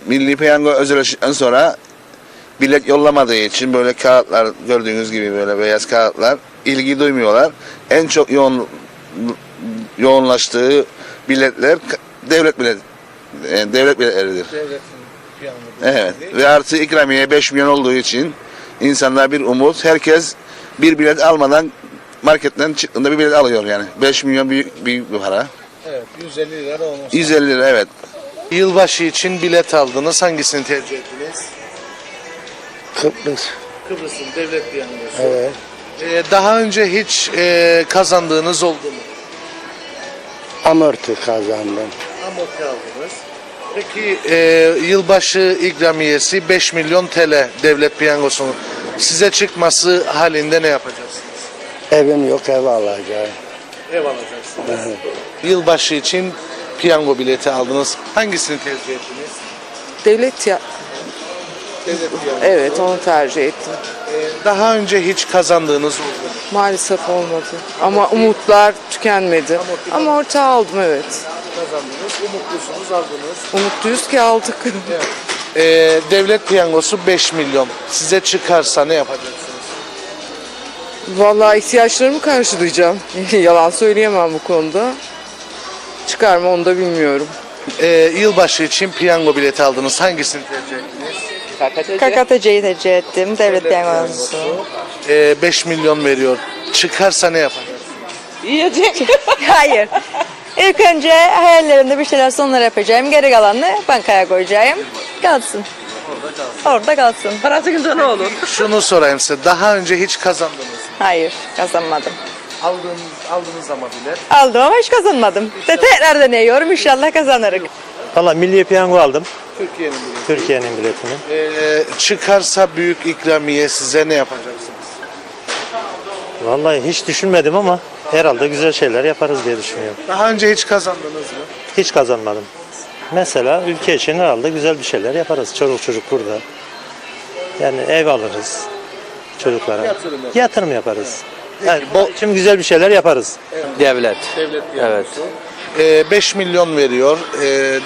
milli piyango özelleştikten sonra bilet yollamadığı için böyle kağıtlar gördüğünüz gibi böyle beyaz kağıtlar ilgi duymuyorlar. En çok yoğunlaştığı biletler devlet biletleridir. Devletin piyango. Evet. Ve artı ikramiye 5 milyon olduğu için insanlar bir umut. Herkes bir bilet almadan marketten çıktığında bir bilet alıyor yani. 5 milyon büyük bir para. Evet, 150 lira olmuş. 150 lira evet. Yılbaşı için bilet aldınız. Hangisini tercih ettiniz? Kıbrıs. Kıbrıs'ın devlet piyangosu. Evet. Daha önce hiç kazandığınız oldu mu? Amorti kazandım. Amorti aldınız. Peki yılbaşı ikramiyesi 5 milyon TL devlet piyangosunun size çıkması halinde ne yapacaksınız? Evim yok, ev alacağım. Ev alacaksınız. Yılbaşı için piyango bileti aldınız. Hangisini tercih ettiniz? Devlet ya. Devlet piyangosu. Evet, onu tercih ettim. Daha önce hiç kazandığınız oldu mu? Maalesef olmadı. Ama umutlar tükenmedi. Ama orta aldım, evet. Kazandınız, umutlusunuz, aldınız. Umutluyuz ki aldık. Devlet piyangosu 5 milyon. Size çıkarsa ne yapacaksınız? Vallahi ihtiyaçlarımı karşılayacağım. Yalan söyleyemem bu konuda. Çıkar mı onu da bilmiyorum. Yılbaşı için piyango bileti aldınız. Hangisini tercih ettiniz? KKTC'yi tercih ettim. Devlet piyangosu. 5 milyon veriyor. Çıkarsa ne yapacaksınız? Yiyecek. Hayır. İlk önce hayallerimde bir şeyler sonlara yapacağım. Geri kalanını bankaya koyacağım. Kalsın. Orada kalsın. Parası günde ne olur? Şunu sorayım size. Daha önce hiç kazandınız mı? Hayır, kazanmadım. Aldınız ama bilet. Aldım ama hiç kazanmadım. Tekrar deniyorum, inşallah kazanırız. Valla milli piyango aldım. Türkiye'nin bileti. Türkiye'nin biletini. Çıkarsa büyük ikramiye size ne yapacaksınız? Vallahi hiç düşünmedim ama herhalde güzel şeyler yaparız diye düşünüyorum. Daha önce hiç kazandınız mı? Hiç kazanmadım. Mesela ülke için herhalde güzel bir şeyler yaparız. Çocuk burada. Yani ev alırız çocuklara. Yatırım yaparız. Yani için güzel bir şeyler yaparız. Devlet. Devlet piyangosu. 5 milyon veriyor.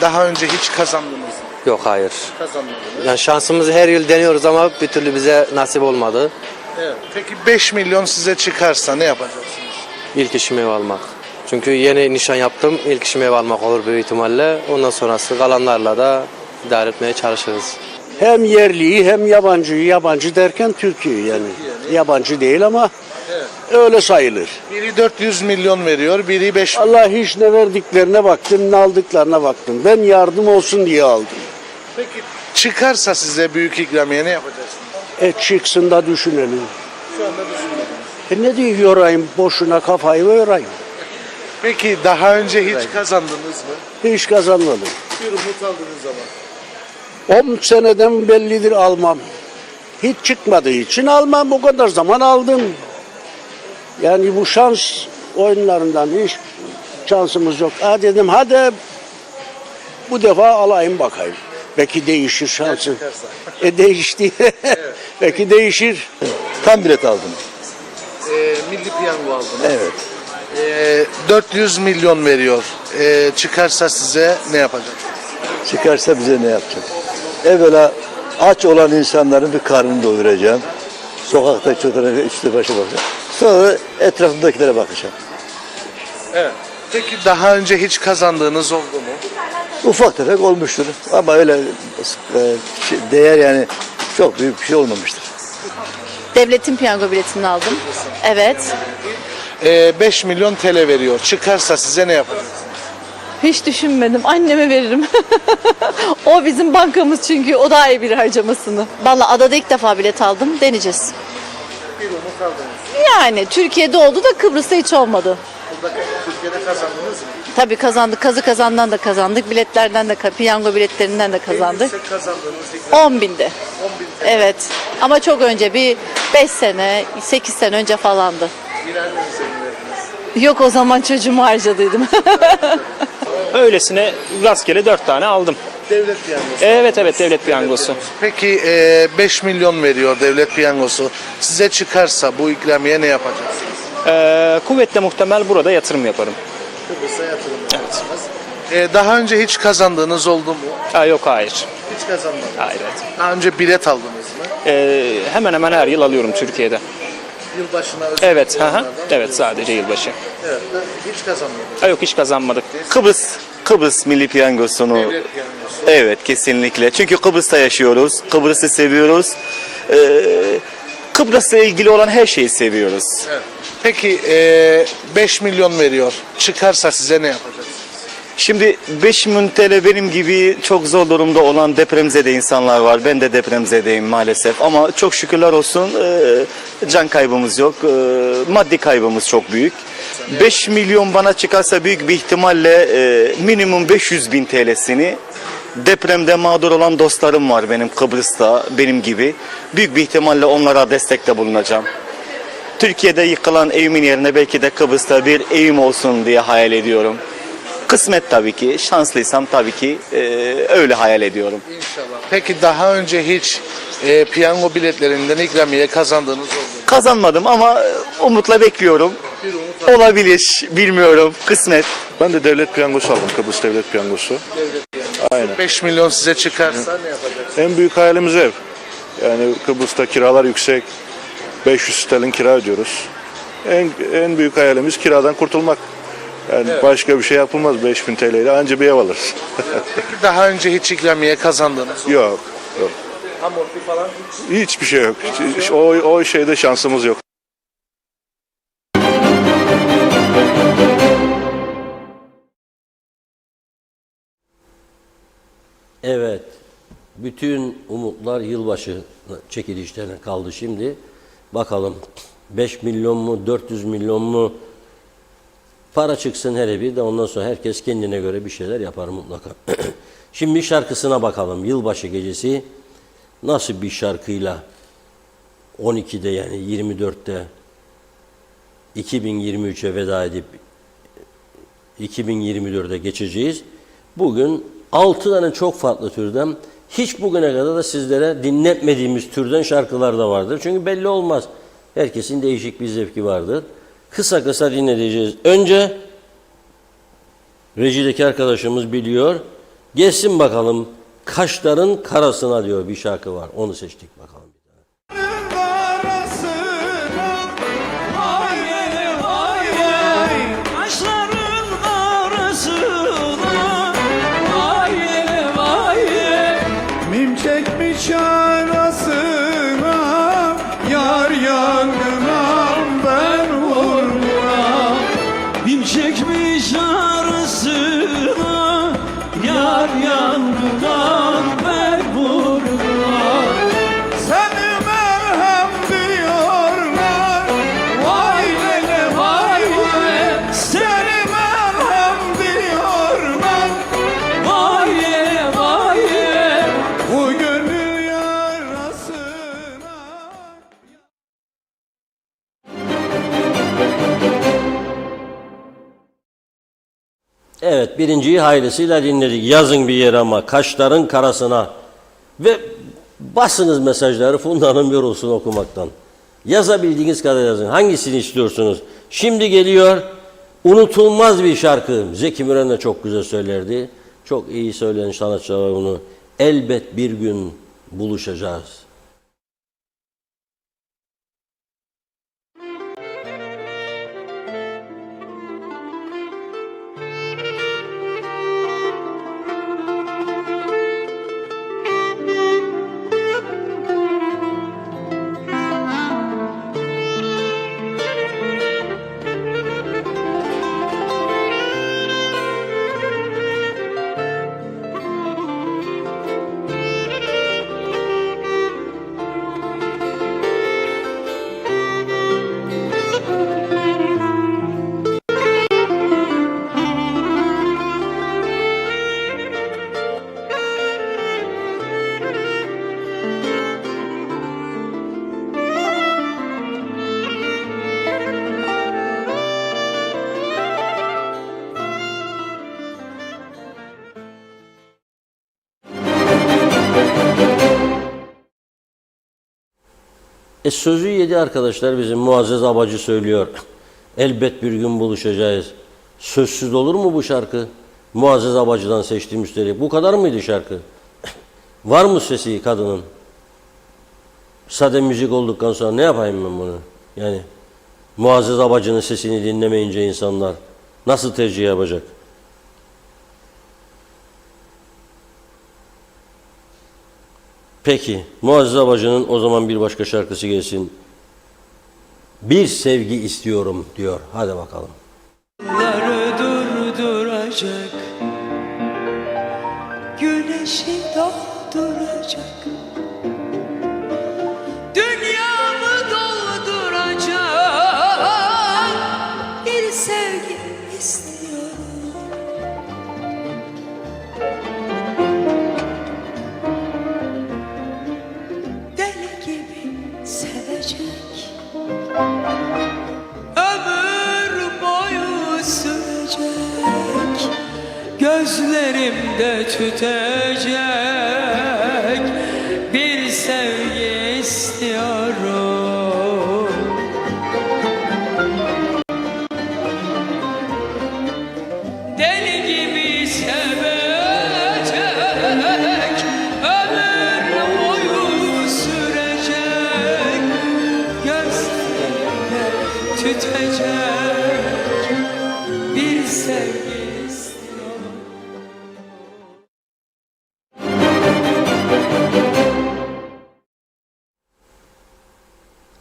Daha önce hiç kazandınız mı? Yok, hayır. Kazanmadınız. Yani şansımızı her yıl deniyoruz ama bir türlü bize nasip olmadı. Evet. Peki 5 milyon size çıkarsa ne yapacaksınız? İlk işim ev almak. Çünkü yeni nişan yaptım. İlk işim ev almak olur büyük ihtimalle. Ondan sonrası kalanlarla da idare etmeye çalışırız. Hem yerliyi hem yabancıyı, yabancı derken Türkiye yani. Yabancı değil ama öyle sayılır. Biri 400 milyon veriyor, biri 5 milyon. Allah hiç ne verdiklerine baktım, ne aldıklarına baktım. Ben yardım olsun diye aldım. Peki çıkarsa size büyük ikramiye ne yapacaksınız? Çıksın da düşünelim. Şu anda düşünmedim. Ne diyor yorayım, boşuna kafayı yorayım. Peki daha önce hiç kazandınız mı? Hiç kazanmadım. Bir umut aldınız ama. 10 seneden bellidir almam. Hiç çıkmadığı için almam, bu kadar zaman aldım. Yani bu şans oyunlarından hiç şansımız yok. Ha dedim hadi bu defa alayım bakayım. Belki değişir şansım. Değişti. Belki değişir. Tam bilet aldım. Milli piyango aldınız. Evet. 400 milyon veriyor. Çıkarsa size ne yapacak? Çıkarsa bize ne yapacak? Evvela aç olan insanların bir karnını doyuracağım. Sokakta çocuğuna üstü başı bakacağım. Sonra etrafımdakilere bakacağım. Evet. Peki daha önce hiç kazandığınız oldu mu? Ufak tefek olmuştur ama öyle değer yani çok büyük bir şey olmamıştır. Devletin piyango biletini aldım. Evet. 5 milyon TL veriyor. Çıkarsa size ne yapacak? Hiç düşünmedim. Anneme veririm. O bizim bankamız çünkü. O daha iyi bir harcamasını. Vallahi adada ilk defa bilet aldım. Deneyeceğiz. Bir umut aldınız. Yani Türkiye'de oldu da Kıbrıs'ta hiç olmadı. Burada Türkiye'de kazandınız mı? Tabii kazandık. Kazı kazandan da kazandık. Biletlerden de, piyango biletlerinden de kazandık. En yüksek kazandığınız 10 binde. 10 bin TL. Evet. Ama çok önce bir 5 sene, 8 sene önce falandı. Birer mi verdiniz? Yok o zaman çocuğumu harcadıydım. Öylesine rastgele 4 tane aldım. Devlet piyangosu. Evet devlet piyangosu. Peki 5 milyon veriyor devlet piyangosu. Size çıkarsa bu ikramiye ne yapacaksınız? Kuvvetle muhtemel burada yatırım yaparım. Kıbrıs'a yatırım yapacaksınız. Daha önce hiç kazandığınız oldu mu? Yok hayır. Hiç kazanmadınız. Hayır. Daha önce bilet aldınız mı? Hemen hemen her yıl alıyorum Türkiye'de. Yılbaşına özel. Evet, evet sadece yılbaşı. Evet, hiç kazanmadınız. Yok hiç kazanmadık. Kıbrıs Milli Piyangosu'nu. Devlet piyangosu. Evet kesinlikle. Çünkü Kıbrıs'ta yaşıyoruz. Kıbrıs'ı seviyoruz. Kıbrıs'la ilgili olan her şeyi seviyoruz. Evet. Peki 5 milyon veriyor. Çıkarsa size ne yapacaksınız? Şimdi 5 milyon TL benim gibi çok zor durumda olan depremzede insanlar var. Ben de depremzedeyim maalesef. Ama çok şükürler olsun can kaybımız yok. Maddi kaybımız çok büyük. 5 milyon bana çıkarsa büyük bir ihtimalle minimum 500 bin TL'sini depremde mağdur olan dostlarım var benim Kıbrıs'ta benim gibi. Büyük bir ihtimalle onlara destekte bulunacağım. Türkiye'de yıkılan evimin yerine belki de Kıbrıs'ta bir evim olsun diye hayal ediyorum. Kısmet tabii ki, şanslıysam tabii ki öyle hayal ediyorum. İnşallah. Peki daha önce hiç piyango biletlerinden ikramiye kazandığınız oldu mu? Kazanmadım ama umutla bekliyorum. Bir umut var. Olabilir, bilmiyorum. Kısmet. Ben de devlet piyangosu aldım, Kıbrıs devlet piyangosu. Devlet piyangosu. Aynen. 5 milyon size çıkarsa ne yapacaksınız? En büyük hayalimiz ev. Yani Kıbrıs'ta kiralar yüksek. 500 sterlin kira ödüyoruz. En büyük hayalimiz kiradan kurtulmak. Yani başka bir şey yapılmaz 5000 TL ile anca bir ev alırız. Peki daha önce hiç ikramiye kazandınız mı? Yok. Amorti falan hiç. Hiçbir şey yok. O şeyde şansımız yok. Evet, bütün umutlar yılbaşı çekilişlerine kaldı şimdi. Bakalım 5 milyon mu, 400 milyon mu? Para çıksın hele bir de ondan sonra herkes kendine göre bir şeyler yapar mutlaka. Şimdi şarkısına bakalım. Yılbaşı gecesi nasıl bir şarkıyla 12'de yani 24'te 2023'e veda edip 2024'e geçeceğiz. Bugün 6 tane çok farklı türden, hiç bugüne kadar da sizlere dinletmediğimiz türden şarkılar da vardır. Çünkü belli olmaz. Herkesin değişik bir zevki vardır. Kısa kısa dinleyeceğiz. Önce rejideki arkadaşımız biliyor. Gelsin bakalım. Kaşların Karasına diyor bir şarkı var. Onu seçtik bakalım. Çekmiş arasına yar yangınam ben vurguram. Bim çekmiş arasına yar yangınam ben vurguram. Evet, birinciyi hayırlısıyla dinledik. Yazın bir yere ama kaşların karasına. Ve basınız mesajları, Funda Hanım yorulsun okumaktan. Yazabildiğiniz kadar yazın. Hangisini istiyorsunuz? Şimdi geliyor unutulmaz bir şarkı. Zeki Müren de çok güzel söylerdi. Çok iyi söyleyen sanatçılar var bunu. Elbet bir gün buluşacağız. Sözü yedi arkadaşlar, bizim Muazzez Abacı söylüyor. Elbet bir gün buluşacağız. Sözsüz olur mu bu şarkı? Muazzez Abacı'dan seçtiğim üstelik. Bu kadar mıydı şarkı? Var mı sesi kadının? Sade müzik olduktan sonra ne yapayım ben bunu? Yani Muazzez Abacı'nın sesini dinlemeyince insanlar nasıl tercih yapacak? Peki, Muazzez Abacı'nın o zaman bir başka şarkısı gelsin. Bir sevgi istiyorum diyor. Hadi bakalım. Ları durduracak, güneşi dolduracak, dünyamı dolduracak bir sevgi istiyorum. Deli gibi sevecek, ömür boyu sürecek, gözlerimde tütecek bir sevgi istiyorum. Deli gibi sevecek, ömür boyu sürecek, gözlerimde tütecek bir sevgi istiyorum.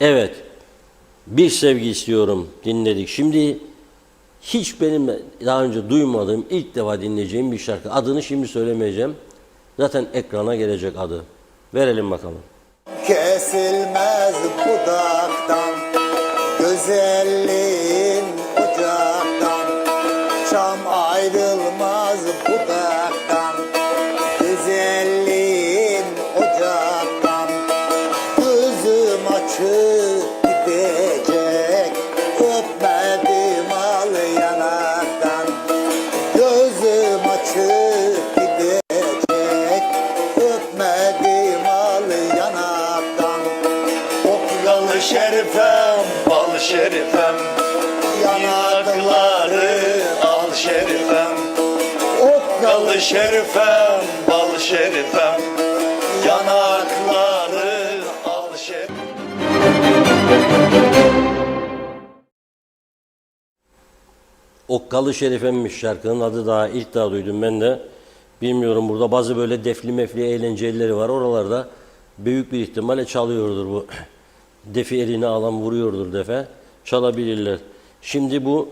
Evet, bir sevgi istiyorum dinledik. Şimdi hiç benim daha önce duymadığım, ilk defa dinleyeceğim bir şarkı. Adını şimdi söylemeyeceğim. Zaten ekrana gelecek adı. Verelim bakalım. Kesilmez budaktan, güzelliğin ocaktan, çam ayrılmaz budaktan, güzelliğin ocaktan, gözüm açık gidecek, öpmedim al yanaktan, gözüm açık gidecek, öpmedim al yanaktan. Okyalı şerifem, bal şerifem, yanakları al şerifem. Okyalı şerifem, bal şerifem, yanakları al şerifem. Okkalı Şerifem'miş şarkının adı, daha ilk daha duydum ben de. Bilmiyorum, burada bazı böyle defli mefli eğlenceleri var. Oralarda büyük bir ihtimalle çalıyordur bu. Defi eline alan vuruyordur defe. Çalabilirler. Şimdi bu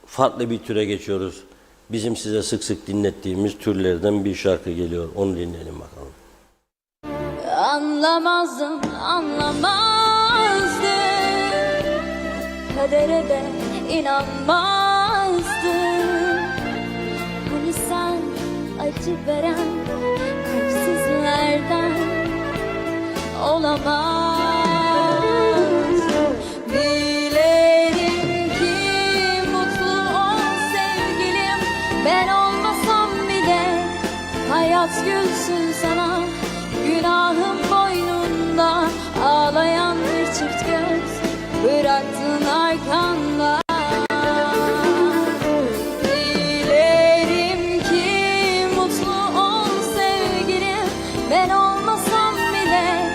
farklı bir türe geçiyoruz. Bizim size sık sık dinlettiğimiz türlerden bir şarkı geliyor. Onu dinleyelim bakalım. Anlamazdım, anlamazdım, kadere de inanmazdım. Hani sen acı veren kalpsizlerden olamaz. Dilerim ki mutlu ol sevgilim, ben hayat gülsün sana. Günahım boynunda ağlayan bir çift göz bıraktın arkanda. Dilerim ki mutlu ol sevgilim, ben olmasam bile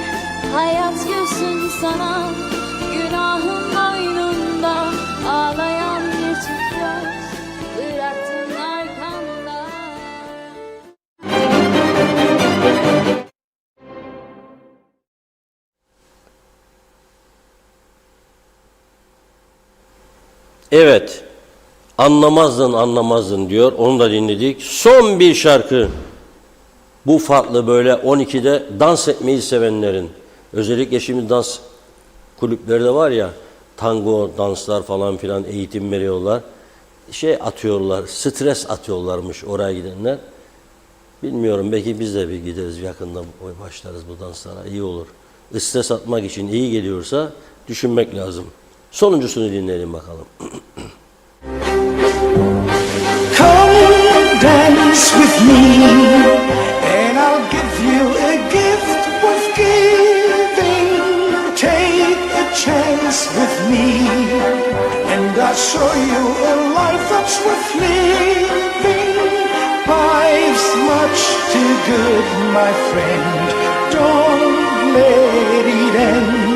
hayat gülsün sana. Günahım boynunda ağlayan bir çift göz bıraktın arkanda. Evet, anlamazdın diyor, onu da dinledik. Son bir şarkı, bu farklı böyle 12'de dans etmeyi sevenlerin, özellikle şimdi dans kulüpleri de var ya, tango danslar falan filan eğitim veriyorlar. Atıyorlar, stres atıyorlarmış oraya gidenler. Bilmiyorum, belki biz de bir gideriz yakında, başlarız bu danslara, iyi olur. Stres atmak için iyi geliyorsa düşünmek lazım. Sonuncusunu dinleyelim bakalım. Come dance with me, and I'll give you a gift worth giving. Take a chance with me, and I'll show you a life that's worth living. Life's much too good, my friend. Don't let it end.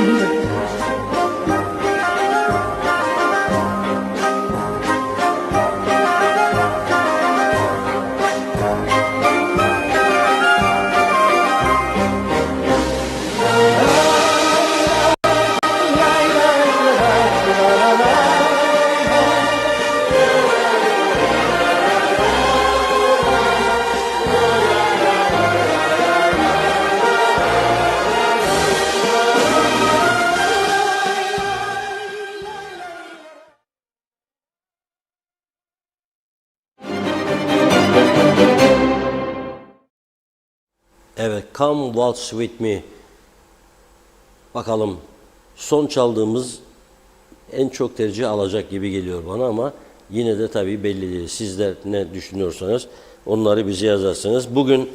Evet, Come Waltz With Me. Bakalım, son çaldığımız en çok tercih alacak gibi geliyor bana ama yine de tabii belli değil. Sizler ne düşünüyorsanız onları bize yazarsınız. Bugün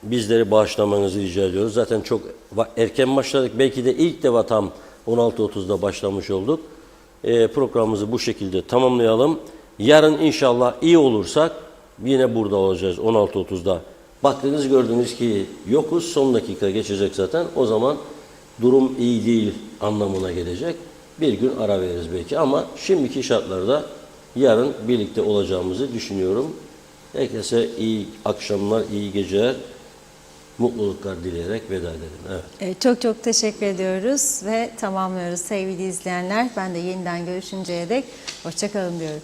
bizleri bağışlamanızı rica ediyoruz. Zaten çok erken başladık. Belki de ilk defa tam 16.30'da başlamış olduk. Programımızı bu şekilde tamamlayalım. Yarın inşallah iyi olursak yine burada olacağız 16.30'da. Baktınız, gördünüz ki yokuz, son dakika geçecek zaten. O zaman durum iyi değil anlamına gelecek. Bir gün ara veririz belki ama şimdiki şartlarda yarın birlikte olacağımızı düşünüyorum. Herkese iyi akşamlar, iyi geceler, mutluluklar dileyerek veda edelim. Evet. Çok çok teşekkür ediyoruz ve tamamlıyoruz sevgili izleyenler. Ben de yeniden görüşünceye dek hoşça kalın diyorum.